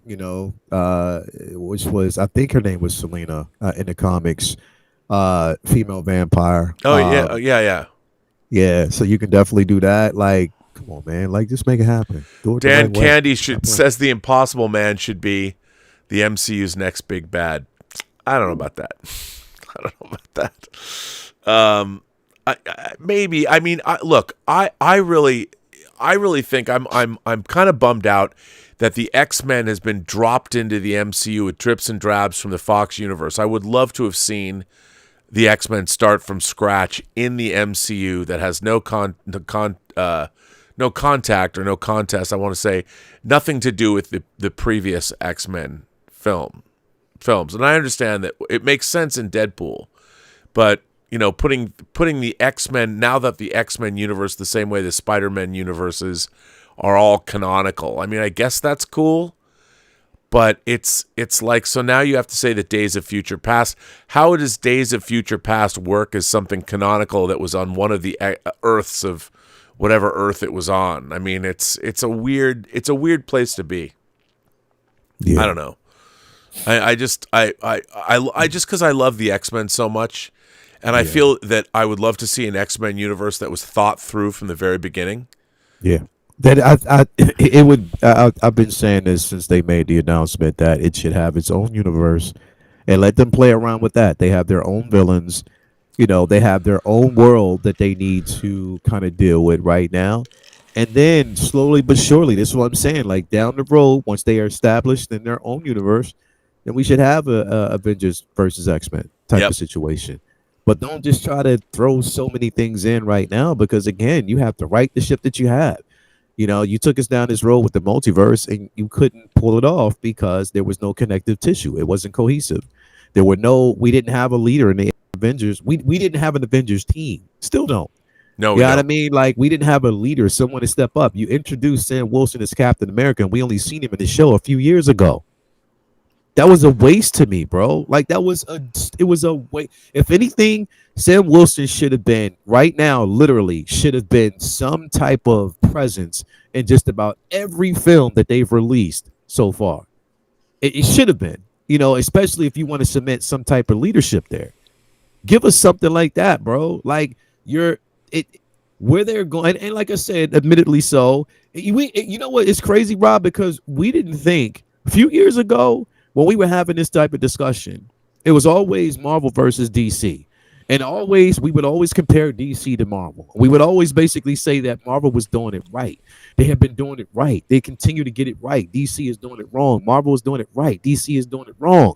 was I think her name was Selena in the comics, female vampire. Oh yeah, yeah. Yeah, so you can definitely do that. Like, come on, man, like just make it happen. Do it the Dan right way. Candy Stop playing. says the Impossible Man should be the MCU's next big bad. I don't know about that. I don't know about that. Maybe. I mean, look. I really think I'm kind of bummed out that the X-Men has been dropped into the MCU with drips and drabs from the Fox universe. I would love to have seen the X-Men start from scratch in the MCU that has no contact or no contest. I want to say nothing to do with the previous X-Men films. And I understand that it makes sense in Deadpool, but you know, putting the X-Men, now that the X-Men universe, the same way the Spider-Man universes are all canonical. I mean, I guess that's cool, but it's like, so now you have to say that Days of Future Past. How does Days of Future Past work as something canonical that was on one of the Earths of whatever Earth it was on? I mean, it's a weird place to be. Yeah. I don't know. I just because I love the X-Men so much, and I feel that I would love to see an X-Men universe that was thought through from the very beginning. Yeah. That I've been saying this since they made the announcement that it should have its own universe, and let them play around with that. They have their own villains, they have their own world that they need to kind of deal with right now. And then slowly but surely, this is what I'm saying, like down the road, once they are established in their own universe, then we should have a Avengers versus X-Men type Yep. of situation. But don't just try to throw so many things in right now, because again, you have to right the ship that you have. You took us down this road with the multiverse and you couldn't pull it off because there was no connective tissue. It wasn't cohesive. We didn't have a leader in the Avengers. We didn't have an Avengers team. Still don't. No, You we know what I don't. mean? Like, we didn't have a leader, someone to step up. You introduced Sam Wilson as Captain America, and we only seen him in the show a few years ago. That was a waste to me, bro. Like, it was a waste. If anything, Sam Wilson should have been, right now, literally, should have been some type of presence in just about every film that they've released so far. It should have been, especially if you want to cement some type of leadership there. Give us something like that, bro. Like, where they're going, and like I said, admittedly so. You know what? It's crazy, Rob, because we didn't think a few years ago when we were having this type of discussion, it was always Marvel versus DC. And we would always compare DC to Marvel. We would always basically say that Marvel was doing it right. They have been doing it right. They continue to get it right. DC is doing it wrong. Marvel is doing it right. DC is doing it wrong.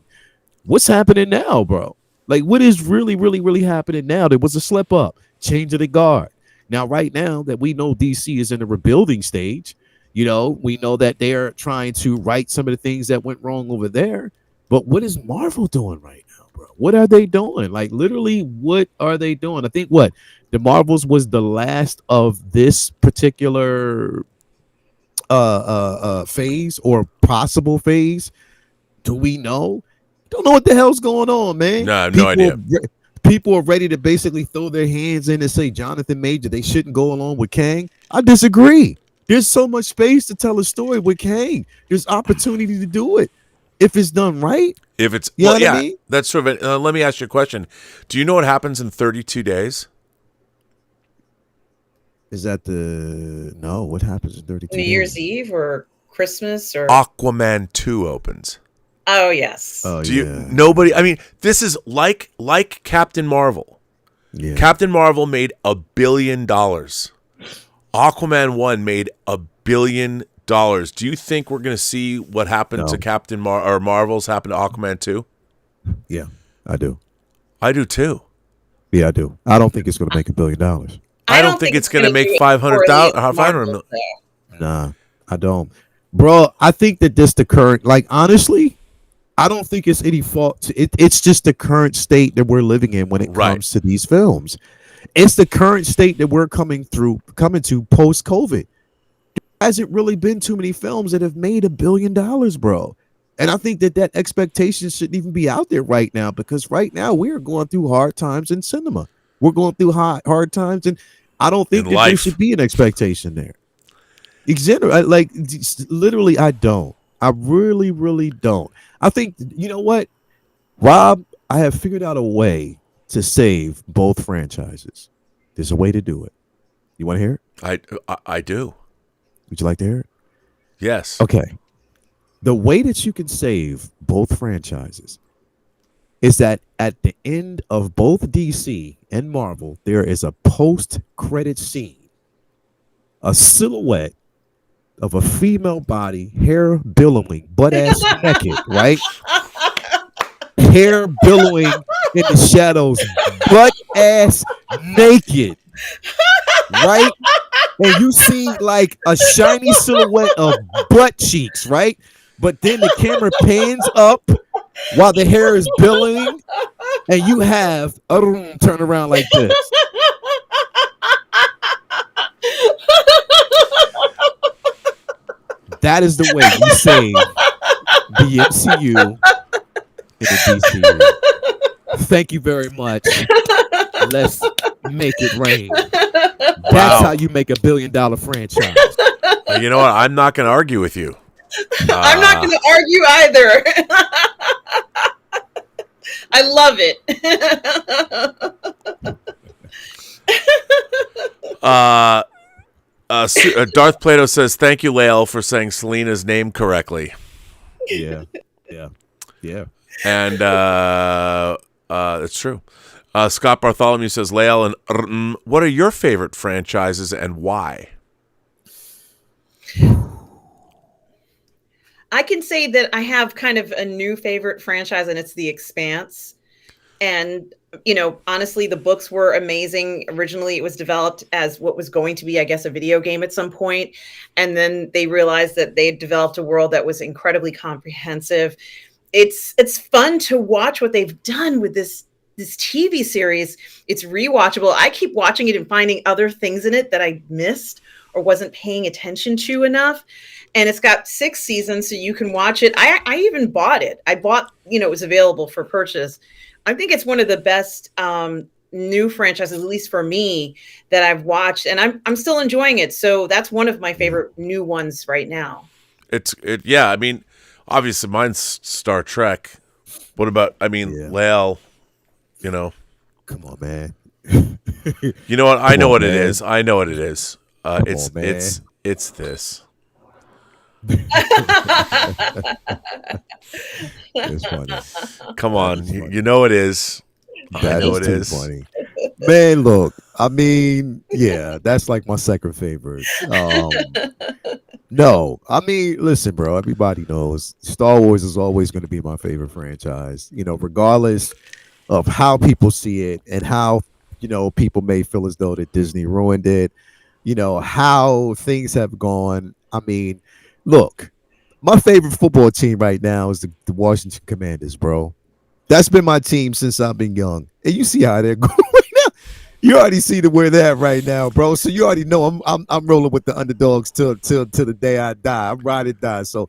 What's happening now, bro? Like, what is really, really, really happening now? There was a slip up, change of the guard. Now, right now that we know DC is in a rebuilding stage, we know that they're trying to right some of the things that went wrong over there. But what is Marvel doing right now, bro? What are they doing? Like, literally, what are they doing? I think The Marvels was the last of this particular phase or possible phase. Do we know? Don't know what the hell's going on, man. No, I have no idea. People are ready to basically throw their hands in and say Jonathan Major, they shouldn't go along with Kang. I disagree. There's so much space to tell a story with Kang. There's opportunity to do it if it's done right. If it's you know what I mean? That's sort of. Let me ask you a question. Do you know what happens in 32 days? Is that no? What happens in 32 New days? Year's Eve or Christmas or Aquaman 2 opens. Oh yes. Oh, Do you? Nobody. I mean, this is like Captain Marvel. Yeah. Captain Marvel made $1 billion. Aquaman 1 made $1 billion. Do you think we're going to see what happened to Captain or Marvel's happen to Aquaman 2? Yeah, I do. I do too. Yeah, I do. I don't think it's going to make $1 billion. I don't think it's going to make 500,000. 500 million. Nah, I don't, bro. I think that this the current. Like honestly, I don't think it's any fault. It's just the current state that we're living in when it comes to these films. It's the current state that we're coming to post-COVID. There hasn't really been too many films that have made $1 billion, bro. And I think that expectation shouldn't even be out there right now, because right now we are going through hard times in cinema. We're going through hard times, and I don't think that there should be an expectation there. Like literally, I don't. I really, really don't. I think, you know what, Rob, I have figured out a way to save both franchises. There's a way to do it. You want to hear it? I do. Would you like to hear it? Yes. Okay. The way that you can save both franchises is that at the end of both DC and Marvel, there is a post-credit scene, a silhouette of a female body, hair billowing, butt ass naked, right? Hair billowing in the shadows, butt ass naked, right? And you see like a shiny silhouette of butt cheeks, right? But then the camera pans up while the hair is billowing, and you have a room turn around like this. That is the way you save the MCU and the DCU. Thank you very much. Let's make it rain. That's how you make $1 billion franchise. You know what? I'm not going to argue with you. I'm not going to argue either. I love it. Darth Plato says, "Thank you, Lael, for saying Selena's name correctly." Yeah. And it's true. Scott Bartholomew says, "Lael and what are your favorite franchises and why?" I can say that I have kind of a new favorite franchise, and it's The Expanse. And, you know, honestly, the books were amazing. Originally, it was developed as what was going to be, I guess, a video game at some point. And then they realized that they had developed a world that was incredibly comprehensive. It's fun to watch what they've done with this TV series. It's rewatchable. I keep watching it and finding other things in it that I missed or wasn't paying attention to enough. And it's got 6 seasons, so you can watch it. I even bought it. I bought, it was available for purchase. I think it's one of the best new franchises, at least for me, that I've watched, and I'm still enjoying it. So that's one of my favorite new ones right now. Yeah. I mean, obviously, mine's Star Trek. What about? I mean, Lael. Come on, man. You know what? I know what it is. I know what it is. It's this. It's funny. Come on, you know it is. That is too funny. Man, look, I mean, yeah, that's like my second favorite. No, I mean, listen, bro, everybody knows Star Wars is always going to be my favorite franchise, regardless of how people see it and how, people may feel as though that Disney ruined it, how things have gone. I mean, look, my favorite football team right now is the Washington Commanders, bro. That's been my team since I've been young. And you see how they're going right now. You already see where they're at right now, bro. So you already know I'm rolling with the underdogs till the day I die. I'm ride or die. So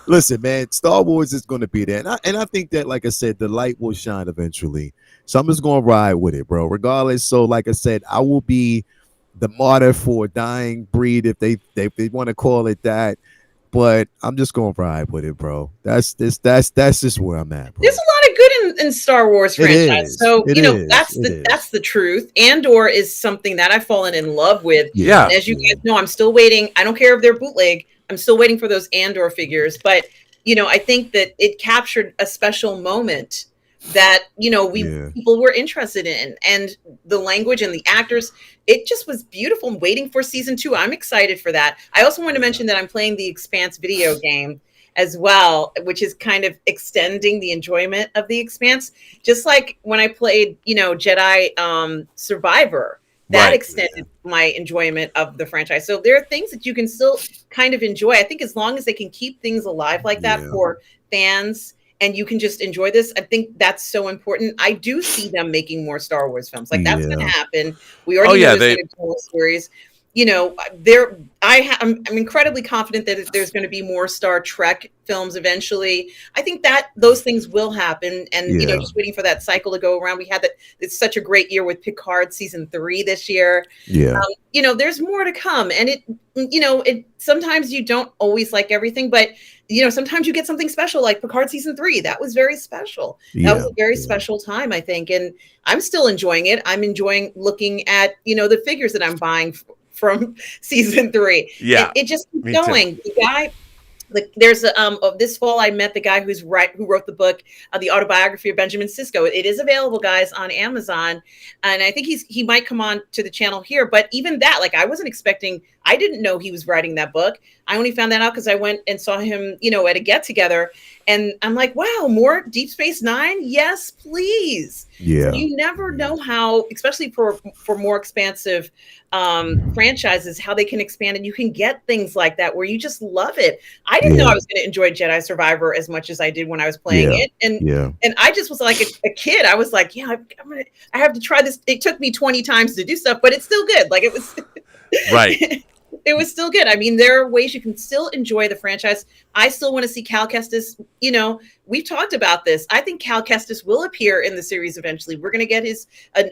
listen, man, Star Wars is going to be there, and I think that, like I said, the light will shine eventually. So I'm just going to ride with it, bro. Regardless. So like I said, I will be the martyr for a dying breed if they want to call it that. But I'm just going to ride with it, bro. That's just where I'm at, bro. There's a lot of good in Star Wars franchise. So, that's the truth. Andor is something that I've fallen in love with. Yeah. And as you guys know, I'm still waiting. I don't care if they're bootleg. I'm still waiting for those Andor figures. But, I think that it captured a special moment that, people were interested in. And the language and the actors, it just was beautiful. I'm waiting for season 2. I'm excited for that. I also want to mention that I'm playing the Expanse video game as well, which is kind of extending the enjoyment of the Expanse. Just like when I played, Jedi Survivor, that extended my enjoyment of the franchise. So there are things that you can still kind of enjoy. I think as long as they can keep things alive like that for fans, and you can just enjoy this, I think that's so important. I do see them making more Star Wars films. Like that's going to happen. We already know there's going to be a series. I'm incredibly confident that there's going to be more Star Trek films eventually. I think that those things will happen, and just waiting for that cycle to go around. We had that. It's such a great year with Picard season 3 this year. Yeah, there's more to come, and it sometimes you don't always like everything, but sometimes you get something special like Picard season 3. That was very special. That was a very special time, I think, and I'm still enjoying it. I'm enjoying looking at the figures that I'm buying from season 3. Yeah, it just keeps going. Too. The guy, there's this fall I met the guy who wrote the book, the autobiography of Benjamin Sisko. It is available, guys, on Amazon, and I think he might come on to the channel here. But even that, I wasn't expecting. I didn't know he was writing that book. I only found that out because I went and saw him, at a get together, and I'm like, wow, more Deep Space Nine? Yes, please. Yeah. So you never know how, especially for more expansive franchises, how they can expand, and you can get things like that where you just love it. I didn't know I was going to enjoy Jedi Survivor as much as I did when I was playing it, and I just was like a kid. I was like, I have to try this. It took me 20 times to do stuff, but it's still good. It was right. It was still good. I mean, there are ways you can still enjoy the franchise. I still want to see Cal Kestis. We've talked about this. I think Cal Kestis will appear in the series eventually. We're going to get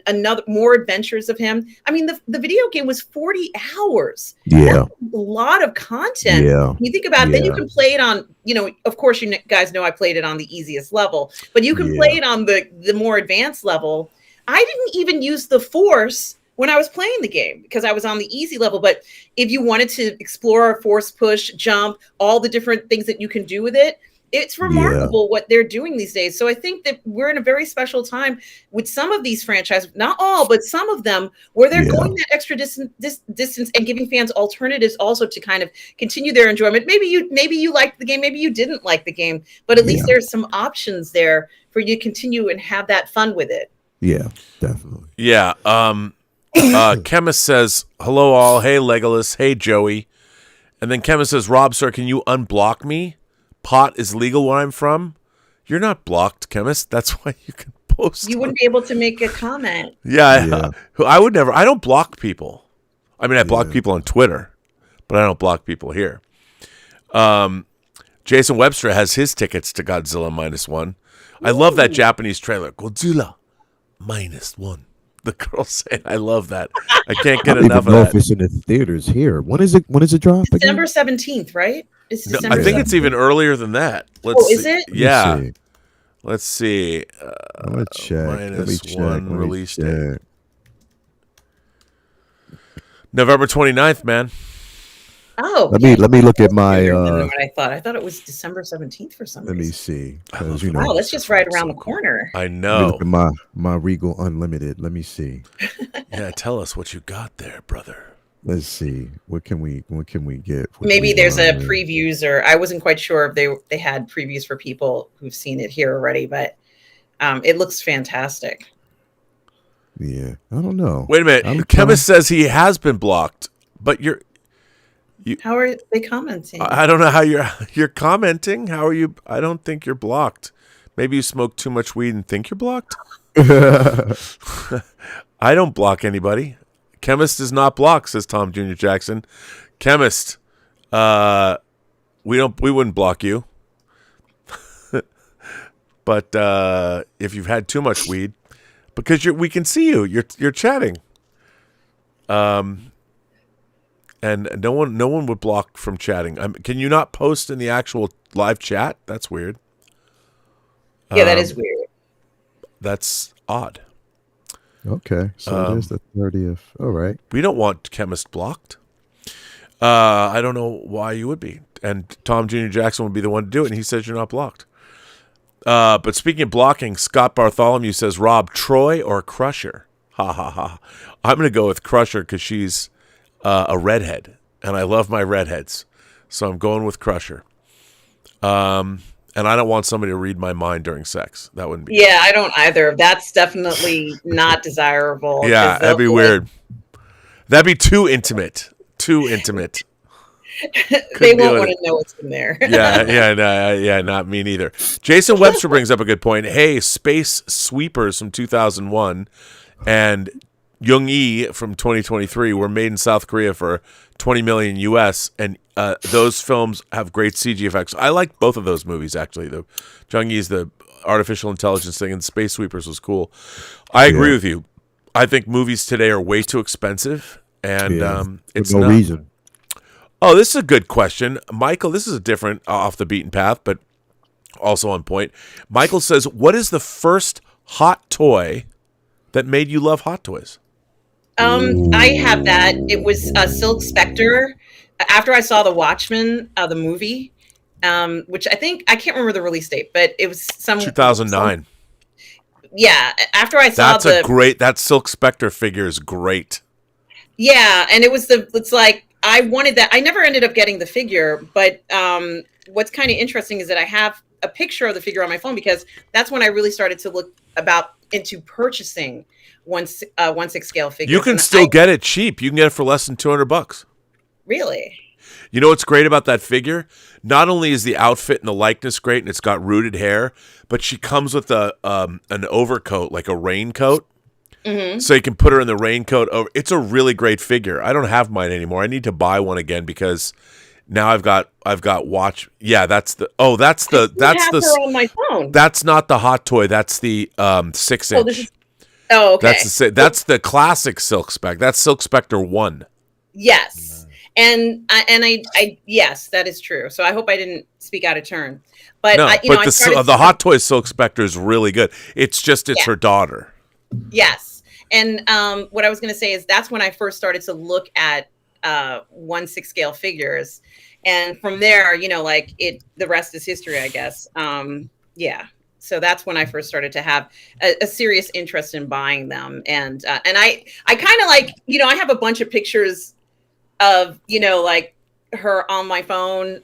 another more adventures of him. I mean, the video game was 40 hours. Yeah. That's a lot of content. Yeah. You think about it, then you can play it on, of course, you guys know I played it on the easiest level, but you can play it on the more advanced level. I didn't even use the Force when I was playing the game because I was on the easy level. But if you wanted to explore, force push, jump, all the different things that you can do with it, it's remarkable what they're doing these days. So I think that we're in a very special time with some of these franchises, not all, but some of them, where they're going that extra distance and giving fans alternatives also to kind of continue their enjoyment. Maybe you liked the game, maybe you didn't like the game, but at least there's some options there for you to continue and have that fun with it. Yeah, definitely. Yeah. Chemist says, hello all. Hey, Legolas. Hey, Joey. And then Chemist says, Rob, sir, can you unblock me? Pot is legal where I'm from. You're not blocked, Chemist. That's why you can post. You wouldn't be able to make a comment. Yeah. I would never. I don't block people. I mean, I block people on Twitter, but I don't block people here. Jason Webster has his tickets to Godzilla -1. I love that Japanese trailer. Godzilla -1. The girls saying, I love that. I can't get enough of that. I don't even know if it's in the theaters here. When is it drop? December 17th, right? It's December I think 17th. It's even earlier than that. Is it? Yeah. Let's see. Let's check. -1 release date. November 29th, man. Oh, let me look at my. What I thought it was December 17th for some reason. Let me see. Wow, that's just right around the corner. I know. My Regal Unlimited. Let me see. Yeah, tell us what you got there, brother. Let's see. What can we get? Maybe there's a previews, or I wasn't quite sure if they had previews for people who've seen it here already, but it looks fantastic. Yeah, I don't know. Wait a minute. Chemist says he has been blocked, but how are they commenting? I don't know how you're commenting. How are you? I don't think you're blocked. Maybe you smoke too much weed and think you're blocked. I don't block anybody. Chemist does not block, says Tom Jr. Jackson. Chemist, we wouldn't block you. But if you've had too much weed, because we can see you, you're chatting. And no one would block from chatting. Can you not post in the actual live chat? That's weird. Yeah, that is weird. That's odd. Okay, so there's the 30th. All right. We don't want Chemist blocked. I don't know why you would be. And Tom Jr. Jackson would be the one to do it, and he says you're not blocked. But speaking of blocking, Scott Bartholomew says, Rob, Troy or Crusher? Ha, ha, ha. I'm going to go with Crusher because she's a redhead, and I love my redheads. So I'm going with Crusher. And I don't want somebody to read my mind during sex. That wouldn't be good. I don't either. That's definitely not desirable. Yeah, that'd be weird. That'd be too intimate. Too intimate. They won't want to know what's in there. Yeah, not me neither. Jason Webster brings up a good point. Hey, Space Sweepers from 2001 and Jung-E from 2023 were made in South Korea for $20 million US, and those films have great CG effects. I like both of those movies, actually. The Jung-E is the artificial intelligence thing, and Space Sweepers was cool. I agree with you. I think movies today are way too expensive, and it's no reason. Oh, this is a good question. Michael, this is a different off the beaten path, but also on point. Michael says, what is the first hot toy that made you love hot toys? I have that. It was Silk Spectre. After I saw The Watchmen, the movie, which I can't remember the release date, but it was 2009. Yeah, after I saw that Silk Spectre figure is great. Yeah, and it's like, I wanted that. I never ended up getting the figure, but what's kind of interesting is that I have a picture of the figure on my phone because that's when I really started to look into purchasing 1/6 scale figures. You can still get it cheap. You can get it for less than $200. Really? You know what's great about that figure? Not only is the outfit and the likeness great, and it's got rooted hair, but she comes with an overcoat, like a raincoat. Mm-hmm. So you can put her in the raincoat over. It's a really great figure. I don't have mine anymore. I need to buy one again because now I've got watch. Yeah, that's the her on my phone. That's not the hot toy. That's the 6-inch. Okay. That's the classic Silk Spectre. That's Silk Spectre 1. Yes. And I yes, that is true. So I hope I didn't speak out of turn. But no, the hot toy Silk Spectre is really good. It's her daughter. Yes. And what I was going to say is that's when I first started to look at 1/6 scale figures. And from there, the rest is history, I guess. So that's when I first started to have a serious interest in buying them. And I kind of like, I have a bunch of pictures of, like her on my phone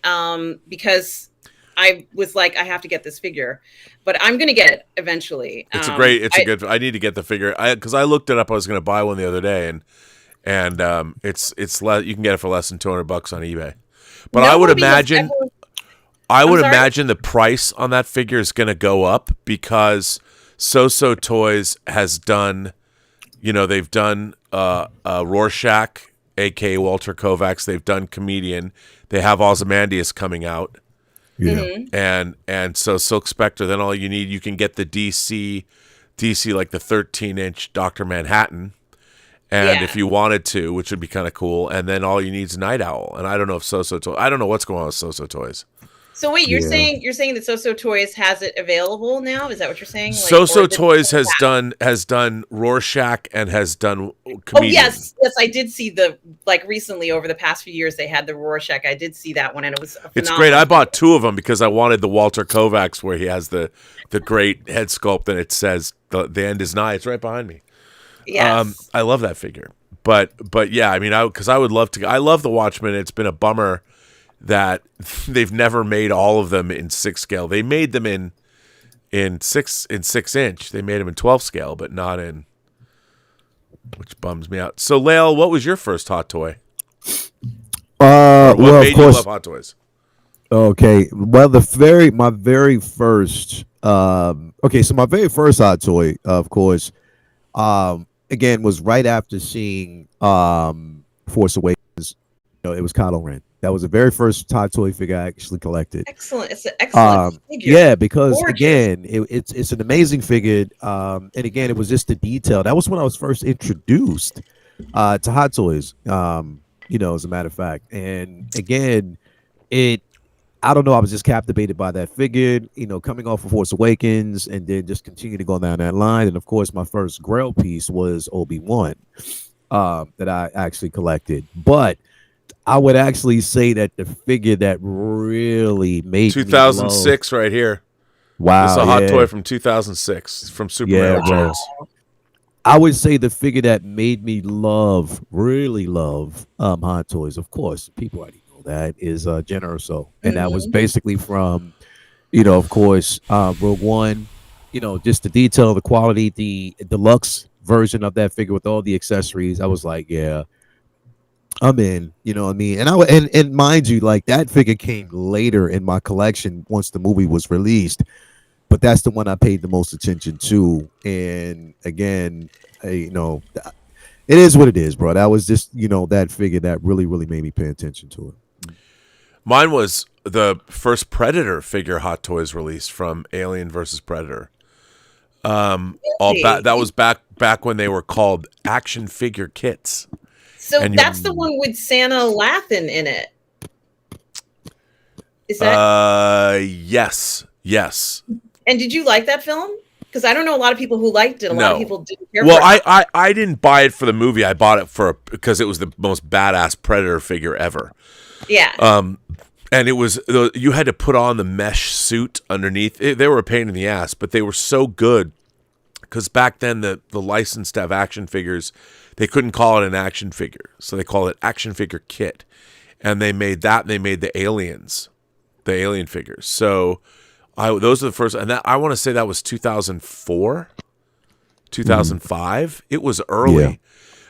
because I was like, I have to get this figure, but I'm going to get it eventually. I need to get the figure because I looked it up. I was going to buy one the other day and it's you can get it for less than $200 on eBay. But I would imagine the price on that figure is going to go up because So Toys has done, they've done Rorschach, aka Walter Kovacs. They've done Comedian. They have Ozymandias coming out. Yeah. Mm-hmm. And so Silk Spectre, then all you need, you can get the DC like the 13-inch Dr. Manhattan. And if you wanted to, which would be kind of cool, and then all you need is Night Owl. And I don't know if Toys, I don't know what's going on with So Toys. So wait, you're saying that So Toys has it available now? Is that what you're saying? So Toys has done Rorschach and has done Comedian. Oh yes, I did see recently over the past few years they had the Rorschach. I did see that one and it was phenomenal. It's great. I bought 2 of them because I wanted the Walter Kovacs where he has the great head sculpt and it says the end is nigh. It's right behind me. Yes. I love that figure. But yeah, I mean, because I would love to. I love the Watchmen. It's been a bummer that they've never made all of them in 6 scale. They made them in 6-inch. They made them in 12 scale, but not in, which bums me out. So, Lael, what was your first hot toy? What made you love hot toys? Okay, well, my very first hot toy, of course, again was right after seeing Force Awakens. It was Kylo Ren. That was the very first Hot Toy figure I actually collected. Excellent. It's an excellent figure. Yeah, because Gorgeous. again, it's an amazing figure. And again, it was just the detail. That was when I was first introduced to Hot Toys. As a matter of fact, and again, it. I don't know. I was just captivated by that figure. Coming off of Force Awakens, and then just continue to go down that line. And of course, my first Grail piece was Obi-Wan that I actually collected. But I would actually say that the figure that really made 2006 right here. Wow, this is a hot toy from 2006 from Superman Returns. I would say the figure that made me really love Hot Toys, of course, people already know that, is Jenna Erso. And that was basically from, of course, Rogue One, just the detail, the quality, the deluxe version of that figure with all the accessories. I was like, yeah, I'm in, you know what I mean? And mind you, like that figure came later in my collection once the movie was released, but that's the one I paid the most attention to. And again, it is what it is, bro. That was just, that figure that really, really made me pay attention to it. Mine was the first Predator figure Hot Toys released from Alien versus Predator. That was back when they were called action figure kits. So that's the one with Santa Lathan in it. Is that? Yes. And did you like that film? Because I don't know a lot of people who liked it. A lot of people didn't care. Well, I didn't buy it for the movie. I bought it because it was the most badass Predator figure ever. Yeah. And it was, you had to put on the mesh suit underneath. They were a pain in the ass, but they were so good. Because back then, the license to have action figures, they couldn't call it an action figure. So they called it action figure kit. And they made that, and they made the aliens, the alien figures. So those are the first, and I want to say that was 2004, 2005. It was early. Yeah.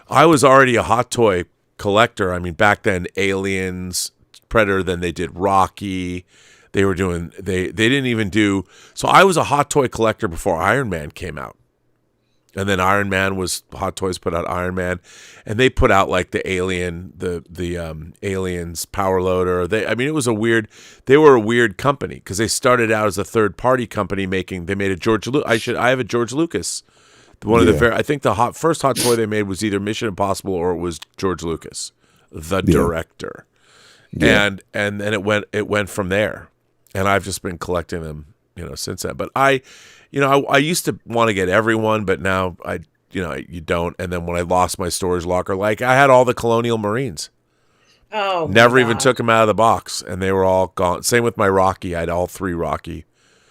I was already a Hot Toy collector. I mean, back then, Aliens, Predator, then they did Rocky. They were doing, they didn't even do, so I was a Hot Toy collector before Iron Man came out. And then Iron Man Hot Toys put out Iron Man, and they put out like the Alien, the Aliens Power Loader. It was they were a weird company because they started out as a third party company they made a George Lucas. I have a George Lucas. I think the first Hot Toy they made was either Mission Impossible or it was George Lucas, the director. Yeah. And then it went from there. And I've just been collecting them, since then. But I used to want to get everyone, but now you don't. And then when I lost my storage locker, like I had all the Colonial Marines. Oh, never even took them out of the box, and they were all gone. Same with my Rocky. I had all 3 Rocky.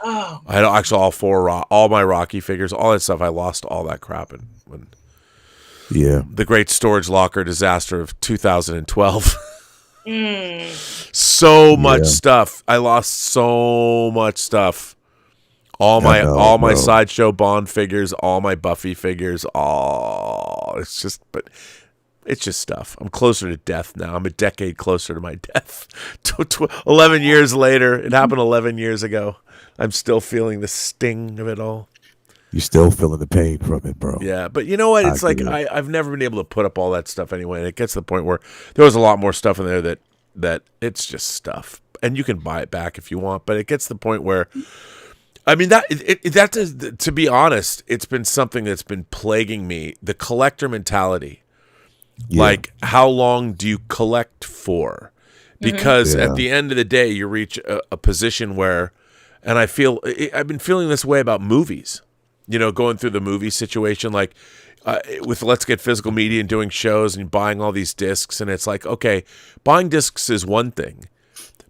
Oh, I had actually all 4 all my Rocky figures, all that stuff. I lost all that crap when the great storage locker disaster of 2012. So much stuff. I lost so much stuff. All my Sideshow Bond figures, all my Buffy figures, it's just stuff. I'm closer to death now. I'm a decade closer to my death. 11 years later, it happened 11 years ago. I'm still feeling the sting of it all. You're still feeling the pain from it, bro. Yeah, but you know what? It's I've never been able to put up all that stuff anyway. And it gets to the point where there was a lot more stuff in there that it's just stuff. And you can buy it back if you want, but it gets to the point where, I mean, to be honest, it's been something that's been plaguing me, the collector mentality. Yeah. Like, how long do you collect for? Because at the end of the day, you reach a position where, and I've been feeling this way about movies, going through the movie situation, like with Let's Get Physical Media and doing shows and buying all these discs. And it's like, okay, buying discs is one thing.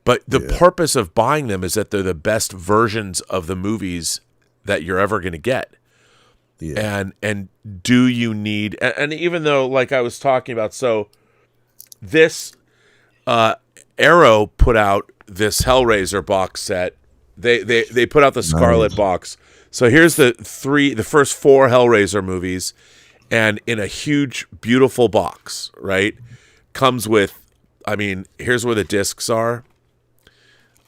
But the purpose of buying them is that they're the best versions of the movies that you're ever going to get. Yeah. And do you need, and even though, like I was talking about, so this Arrow put out this Hellraiser box set. They put out the Scarlet box. So here's the first 4 Hellraiser movies, and in a huge, beautiful box, right? Comes with, here's where the discs are.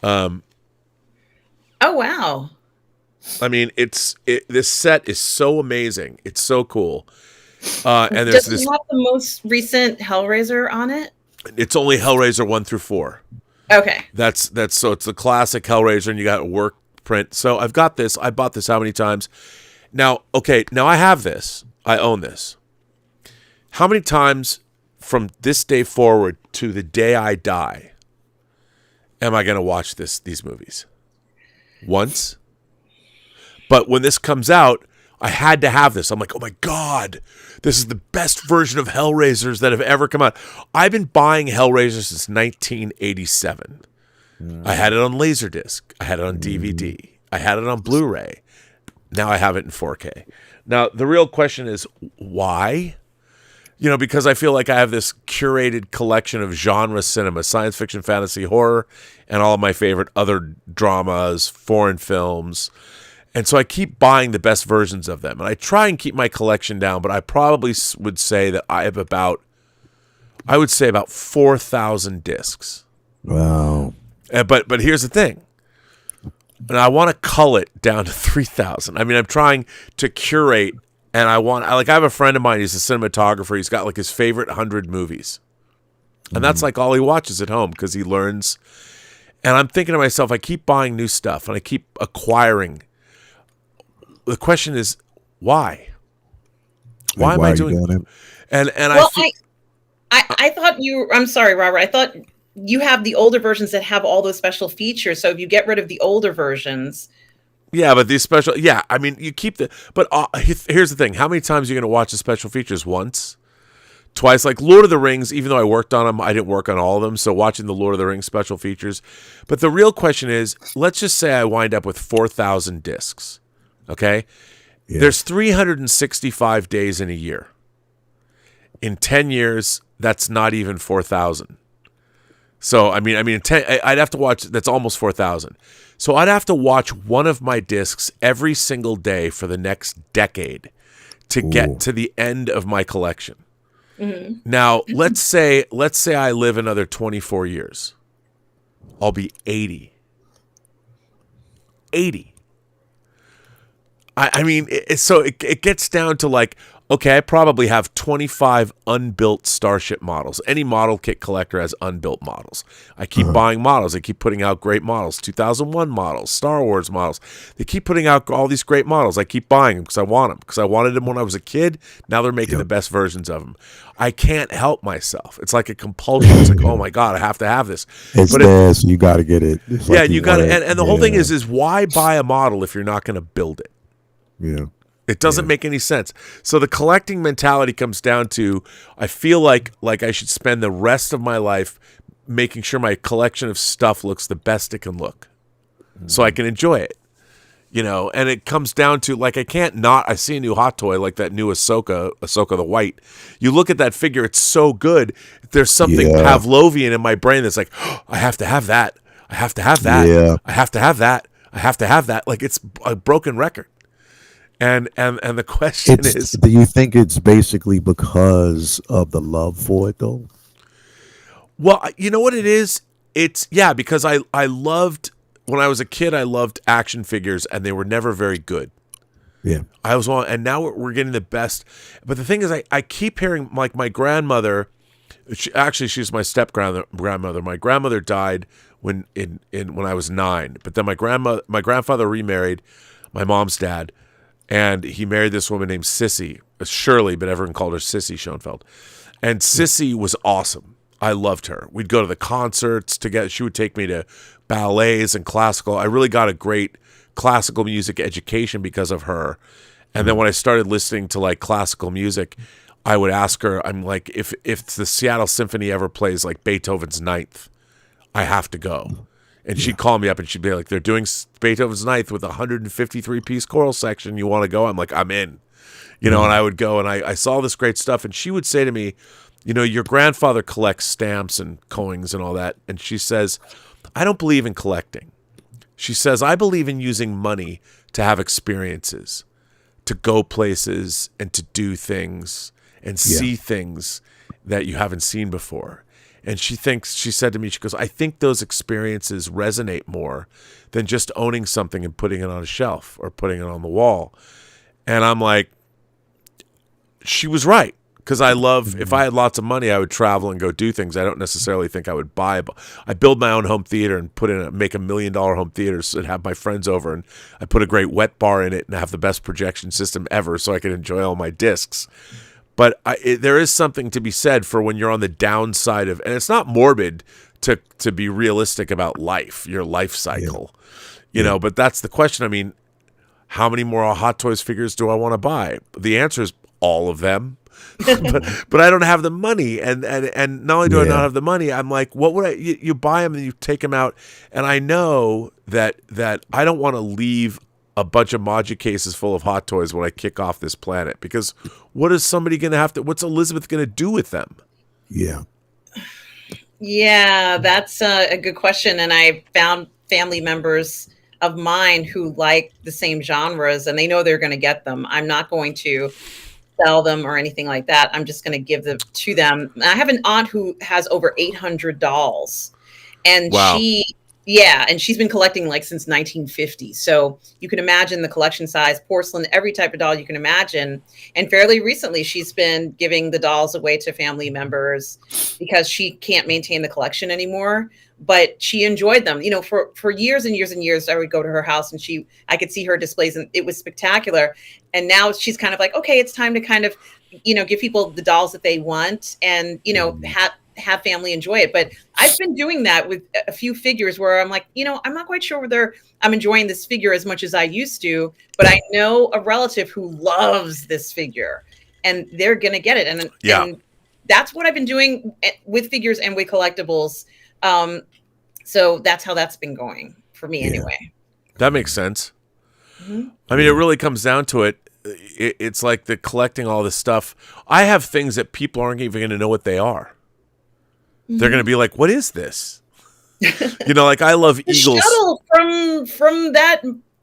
Oh wow! This set is so amazing. It's so cool. And there's Does it this. have the most recent Hellraiser on it? It's only Hellraiser 1 through 4. Okay. That's so it's the classic Hellraiser, and you got a work print. So I've got this. I bought this how many times? Now, okay, now I have this. I own this. How many times from this day forward to the day I die am I going to watch these movies? Once. But when this comes out, I had to have this. I'm like, oh my God, this is the best version of Hellraisers that have ever come out. I've been buying Hellraiser since 1987. I had it on Laserdisc. I had it on DVD. I had it on Blu-ray. Now I have it in 4K. Now, the real question is, why? You know, because I feel like I have this curated collection of genre cinema, science fiction, fantasy, horror, and all of my favorite other dramas, foreign films. And so I keep buying the best versions of them. And I try and keep my collection down, but I probably would say that I have about 4,000 discs. Wow. But here's the thing. And I want to cull it down to 3,000. I mean, I'm trying to curate, and I have a friend of mine, he's a cinematographer. He's got like his favorite 100 movies. And that's like all he watches at home because he learns. And I'm thinking to myself, I keep buying new stuff and I keep acquiring. The question is, why? Why am I doing it? And well, I thought I'm sorry, Robert. I thought you have the older versions that have all those special features. So if you get rid of the older versions. Yeah, but these special, I mean, you keep but here's the thing. How many times are you going to watch the special features? Once? Twice? Like Lord of the Rings, even though I worked on them, I didn't work on all of them. So watching the Lord of the Rings special features. But the real question is, let's just say I wind up with 4,000 discs. Okay? Yeah. There's 365 days in a year. In 10 years, that's not even 4,000. So, I mean, I'd have to watch, that's almost 4,000. So I'd have to watch one of my discs every single day for the next decade to get to the end of my collection. Mm-hmm. Now, let's say I live another 24 years. I'll be 80. 80. I mean, it gets down to like, okay, I probably have 25 unbuilt Starship models. Any model kit collector has unbuilt models. I keep buying models. They keep putting out great models. 2001 models, Star Wars models. They keep putting out all these great models. I keep buying them because I want them. Because I wanted them when I was a kid. Now they're making the best versions of them. I can't help myself. It's like a compulsion. It's like, oh my God, I have to have this. It's there, so you got to get it. It's yeah, like you got to. And the whole thing is why buy a model if you're not going to build it? Yeah. It doesn't make any sense. So the collecting mentality comes down to, I feel like I should spend the rest of my life making sure my collection of stuff looks the best it can look, so I can enjoy it. You know, and it comes down to like I see a new hot toy like that new Ahsoka the White. You look at that figure, it's so good. There's something Pavlovian in my brain that's like, oh, I have to have that. I have to have that. Yeah. I have to have that. I have to have that. Like it's a broken record. And the question is, do you think it's basically because of the love for it though? Well, you know what it is? It's because I loved, when I was a kid, I loved action figures and they were never very good. Yeah. And now we're getting the best. But the thing is, I keep hearing, like my grandmother, she's my step grandmother. My grandmother died when I was 9. But then my grandfather remarried my mom's dad. And he married this woman named Sissy, Shirley, but everyone called her Sissy Schoenfeld. And Sissy was awesome. I loved her. We'd go to the concerts together. She would take me to ballets and classical. I really got a great classical music education because of her. And then when I started listening to like classical music, I would ask her, I'm like, if the Seattle Symphony ever plays like Beethoven's Ninth, I have to go. And she'd call me up and she'd be like, they're doing Beethoven's Ninth with a 153-piece choral section. You want to go? I'm like, I'm in. You know, and I would go and I saw this great stuff. And she would say to me, you know, your grandfather collects stamps and coins and all that. And she says, I don't believe in collecting. She says, I believe in using money to have experiences, to go places and to do things and see things that you haven't seen before. And she said to me, she goes, I think those experiences resonate more than just owning something and putting it on a shelf or putting it on the wall. And I'm like, she was right. Because I love, if I had lots of money, I would travel and go do things. I don't necessarily think I would buy. But I build my own home theater and make $1 million home theaters and have my friends over. And I put a great wet bar in it and have the best projection system ever so I can enjoy all my discs. But there is something to be said for when you're on the downside of, and it's not morbid to be realistic about life, your life cycle, you know, but that's the question. I mean, how many more Hot Toys figures do I want to buy? The answer is all of them. but I don't have the money, and not only do I not have the money, I'm like, what would you buy them and you take them out, and I know that I don't want to leave a bunch of Maja cases full of Hot Toys when I kick off this planet, because what is somebody going to have to, what's Elizabeth going to do with them? Yeah, that's a good question, and I found family members of mine who like the same genres, and they know they're going to get them. I'm not going to sell them or anything like that. I'm just going to give them to them. I have an aunt who has over 800 dolls, and she's been collecting like since 1950. So you can imagine the collection size, porcelain, every type of doll you can imagine. And fairly recently, she's been giving the dolls away to family members because she can't maintain the collection anymore. But she enjoyed them, you know, for years and years and years. I would go to her house and I could see her displays, and it was spectacular. And now she's kind of like, okay, it's time to kind of, you know, give people the dolls that they want, and, you know, have family enjoy it. But I've been doing that with a few figures where I'm like, you know, I'm not quite sure whether I'm enjoying this figure as much as I used to, but I know a relative who loves this figure, and they're gonna get it. And that's what I've been doing with figures and with collectibles. So that's how that's been going for me anyway. That makes sense. Mm-hmm. I mean, it really comes down to it. It's like the collecting all this stuff. I have things that people aren't even going to know what they are. Mm-hmm. They're going to be like, what is this? You know, like I love eagles. Shuttle from that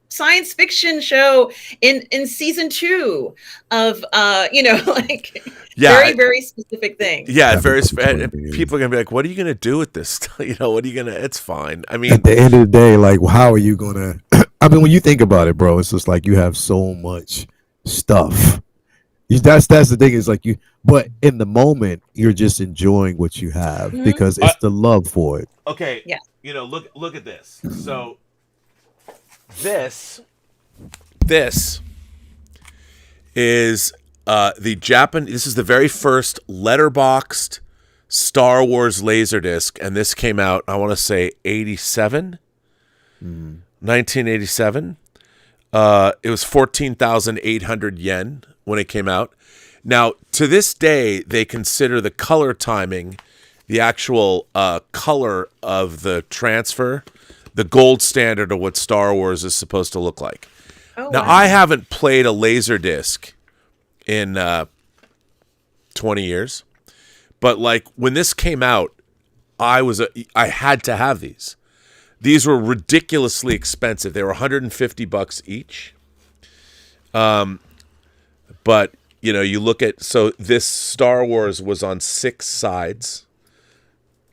science fiction show in season 2 of you know, like very, very specific things. Yeah, people are gonna be like, what are you gonna do with this? You know, what are you gonna, it's fine. I mean, at the end of the day, like, how are you gonna I mean, when you think about it, bro, it's just like you have so much stuff. That's the thing, is like but in the moment you're just enjoying what you have because it's the love for it. Okay. Yeah. You know, look at this. So This is the Japanese. This is the very first letterboxed Star Wars Laserdisc, and this came out, I want to say 1987. It was 14,800 yen when it came out. Now, to this day, they consider the color timing, the actual color of the transfer, the gold standard of what Star Wars is supposed to look like. Now, wow. I haven't played a Laserdisc in 20 years, but like when this came out, I had to have these. These were ridiculously expensive. They were $150 each. But you know, you look at, so this Star Wars was on 6 sides.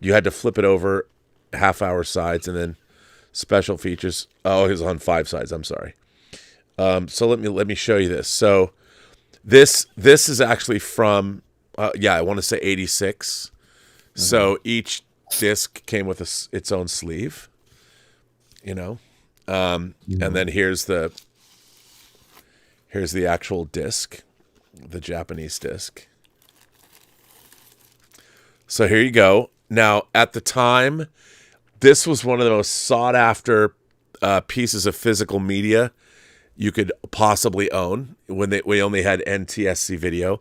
You had to flip it over half-hour sides, and then special features. Oh, it was on 5 sides. I'm sorry. So let me show you this. So this is actually from I want to say 86. Mm-hmm. So each disc came with its own sleeve. You know, and then here's the actual disc, the Japanese disc. So here you go. Now, at the time, this was one of the most sought after pieces of physical media you could possibly own when we only had NTSC video.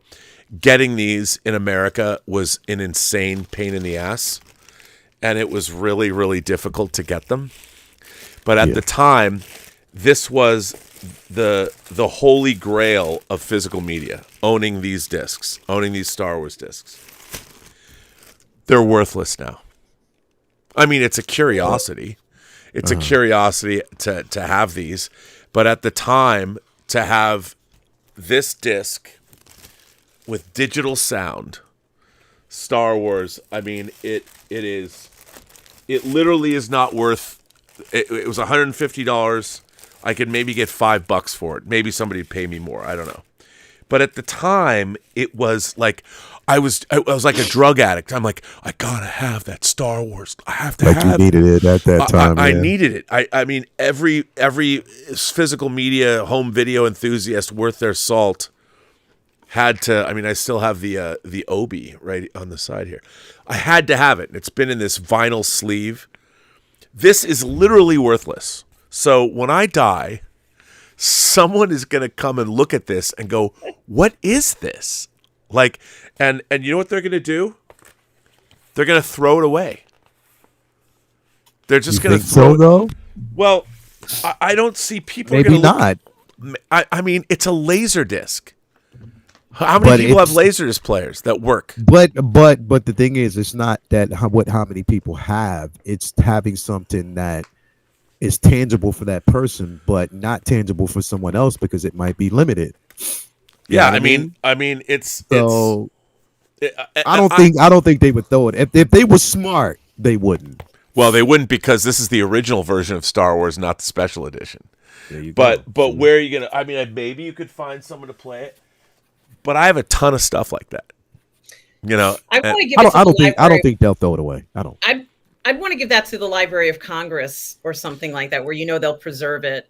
Getting these in America was an insane pain in the ass, and it was really, really difficult to get them. But at the time, this was the holy grail of physical media, owning these discs, owning these Star Wars discs. They're worthless now. I mean, it's a curiosity. It's a curiosity to have these. But at the time, to have this disc with digital sound, Star Wars, I mean, it literally is not worth. It was $150. I could maybe get $5 for it. Maybe somebody would pay me more. I don't know. But at the time, it was like I was like a drug addict. I'm like, I gotta have that Star Wars. I have to Like have you needed it at that time. I needed it. I mean, every physical media home video enthusiast worth their salt had to. I mean, I still have the Obi right on the side here. I had to have it. It's been in this vinyl sleeve. This is literally worthless. So when I die, someone is going to come and look at this and go, "What is this?" Like, and you know what they're going to do? They're going to throw it away. They're just going to throw it. Though? Well, I don't see people. Maybe not. I mean, it's a laser disc. How many people have Laserdisc players that work? But the thing is, it's not that how many people have. It's having something that is tangible for that person, but not tangible for someone else because it might be limited. Yeah, I mean, it's so. I don't think they would throw it. If they were smart, they wouldn't. Well, they wouldn't because this is the original version of Star Wars, not the special edition. There you but go. Where are you gonna? I mean, maybe you could find someone to play it. But I have a ton of stuff like that. You know, I want to give it to the library. I don't think they'll throw it away. I don't. I'd want to give that to the Library of Congress or something like that, where they'll preserve it,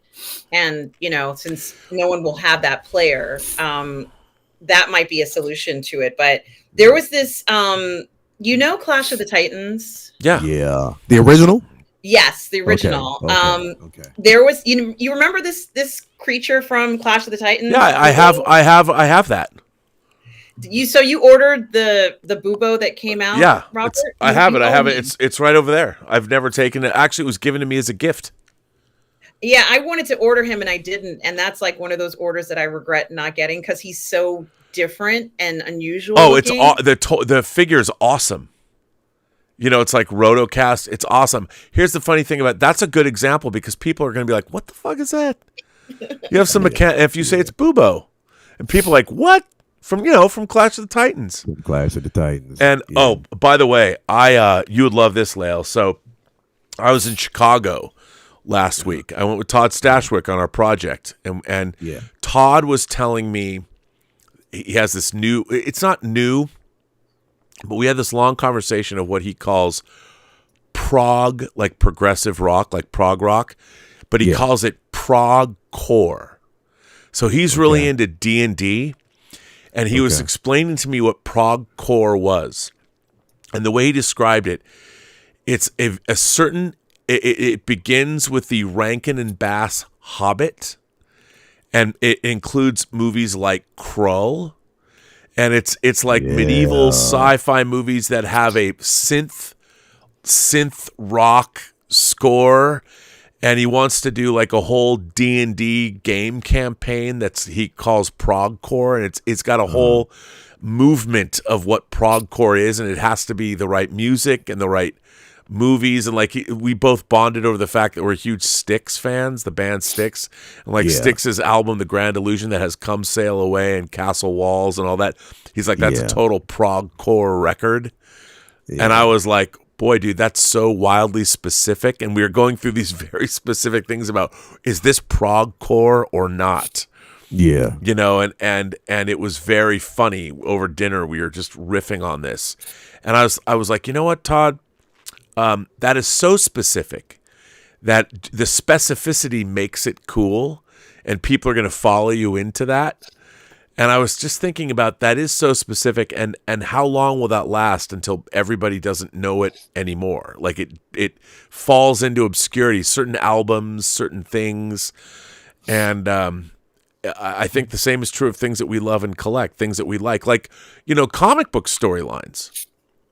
and since no one will have that player, that might be a solution to it. But there was this, Clash of the Titans. Yeah, the original. Yes, the original. Okay. There was, you remember this creature from Clash of the Titans? Yeah, I have that. So you ordered the Bubo that came out? Yeah, Robert? I have it. It's right over there. I've never taken it. Actually, it was given to me as a gift. Yeah, I wanted to order him and I didn't, and that's like one of those orders that I regret not getting because he's so different and unusual. Oh, looking. The figure's awesome. It's like Rotocast. It's awesome. Here's the funny thing about that's a good example because people are going to be like, "What the fuck is that?" You have some if you say it's Bubo, and people are like, "What?" From Clash of the Titans. Clash of the Titans. And by the way, you would love this, Lael. So I was in Chicago last week. I went with Todd Stashwick on our project, and Todd was telling me he has this new. It's not new, but we had this long conversation of what he calls prog, like progressive rock, like prog rock, but he calls it prog core. So he's really into D&D. And he was explaining to me what prog core was. And the way he described it, it's a certain, it begins with the Rankin and Bass Hobbit. And it includes movies like Krull. And it's like medieval sci-fi movies that have a synth rock score. And he wants to do like a whole D&D game campaign he calls progcore, and it's got a whole movement of what progcore is, and it has to be the right music and the right movies, and like we both bonded over the fact that we're huge Styx fans, the band Styx, and like Styx's album The Grand Illusion that has Come Sail Away and Castle Walls and all that. He's like, that's a total progcore record, and I was like, boy, dude, that's so wildly specific. And we were going through these very specific things about, is this progcore or not? Yeah. And it was very funny over dinner. We were just riffing on this. And I was like, you know what, Todd? That is so specific that the specificity makes it cool and people are going to follow you into that. And I was just thinking about that is so specific, and how long will that last until everybody doesn't know it anymore? Like it falls into obscurity, certain albums, certain things. And I think the same is true of things that we love and collect, things that we like comic book storylines,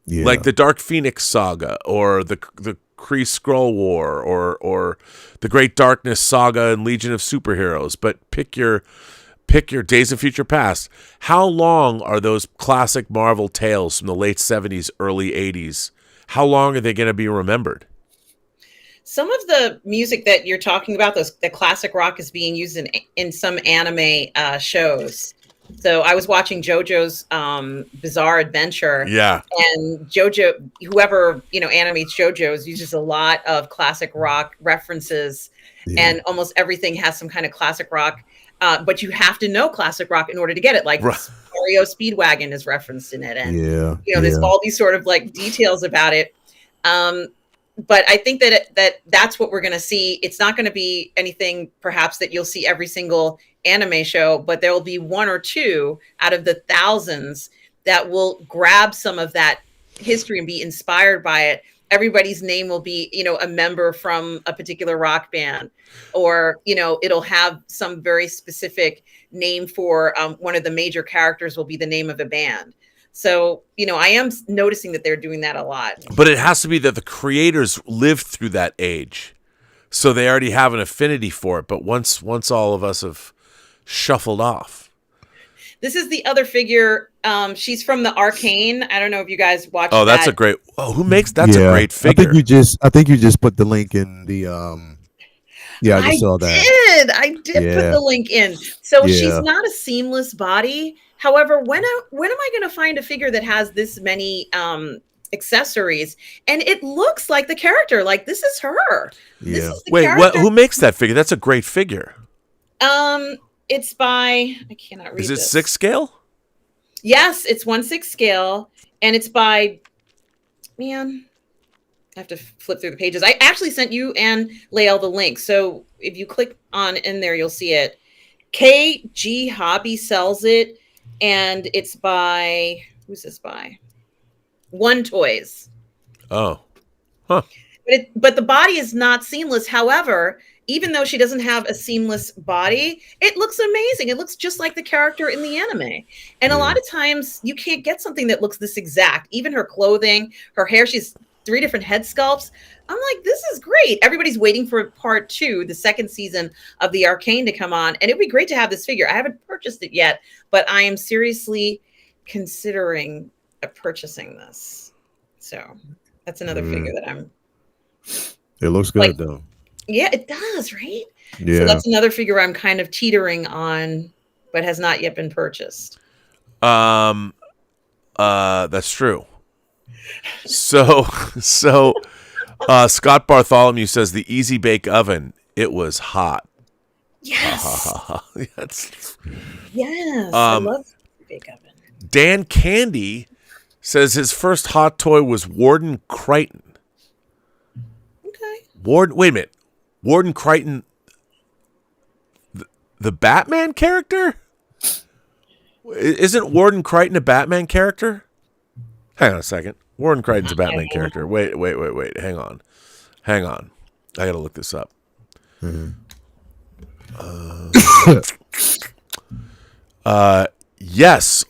like the Dark Phoenix saga or the Kree Skrull War or the Great Darkness saga and Legion of Superheroes. But pick your Days of Future Past. How long are those classic Marvel tales from the late 70s, early 80s? How long are they going to be remembered? Some of the music that you're talking about, the classic rock, is being used in some anime shows. So I was watching JoJo's Bizarre Adventure. Yeah. And JoJo, whoever animates JoJo's, uses a lot of classic rock references, and almost everything has some kind of classic rock but you have to know classic rock in order to get it. Like Right. Mario Speedwagon is referenced in it, and Yeah, there's all these sort of like details about it. But I think that's what we're going to see. It's not going to be anything perhaps that you'll see every single anime show, but there will be one or two out of the thousands that will grab some of that history and be inspired by it. Everybody's name will be, a member from a particular rock band, or, it'll have some very specific name for one of the major characters will be the name of a band. So, I am noticing that they're doing that a lot. But it has to be that the creators lived through that age, so they already have an affinity for it. But once all of us have shuffled off. This is the other figure. She's from the Arcane. I don't know if you guys watched. Oh, that's that. a great. Oh, who makes that's a great figure. I think you just put the link in the. Yeah, I just saw that. I did put the link in. So she's not a seamless body. However, when am I going to find a figure that has this many accessories and it looks like the character? Like, this is her. Yeah. This is the Wait, character. who makes that figure? That's a great figure. It's by, I cannot read. Is it this. 6 scale? Yes, it's 1/6 scale, and it's by, man, I have to flip through the pages. I actually sent you and Lael the link. So if you click on in there, you'll see it. KG Hobby sells it, and it's by, who's this by? One Toys. Oh. Huh. But the body is not seamless. However, even though she doesn't have a seamless body, it looks amazing. It looks just like the character in the anime. And a lot of times you can't get something that looks this exact. Even her clothing, her hair, she's 3 different head sculpts. I'm like, this is great. Everybody's waiting for part 2, the second season of the Arcane to come on. And it'd be great to have this figure. I haven't purchased it yet, but I am seriously considering purchasing this. So that's another figure that I'm. It looks good though. Yeah, it does, right? Yeah. So that's another figure I'm kind of teetering on, but has not yet been purchased. That's true. So Scott Bartholomew says the Easy Bake Oven, it was hot. Yes. Yes. I love Easy Bake Oven. Dan Candy says his first hot toy was Warden Crichton. Okay. Wait a minute. Warden Crichton, the Batman character? Isn't Warden Crichton a Batman character? Hang on a second. Warden Crichton's a Batman character. Wait. Hang on. I gotta look this up. Yes.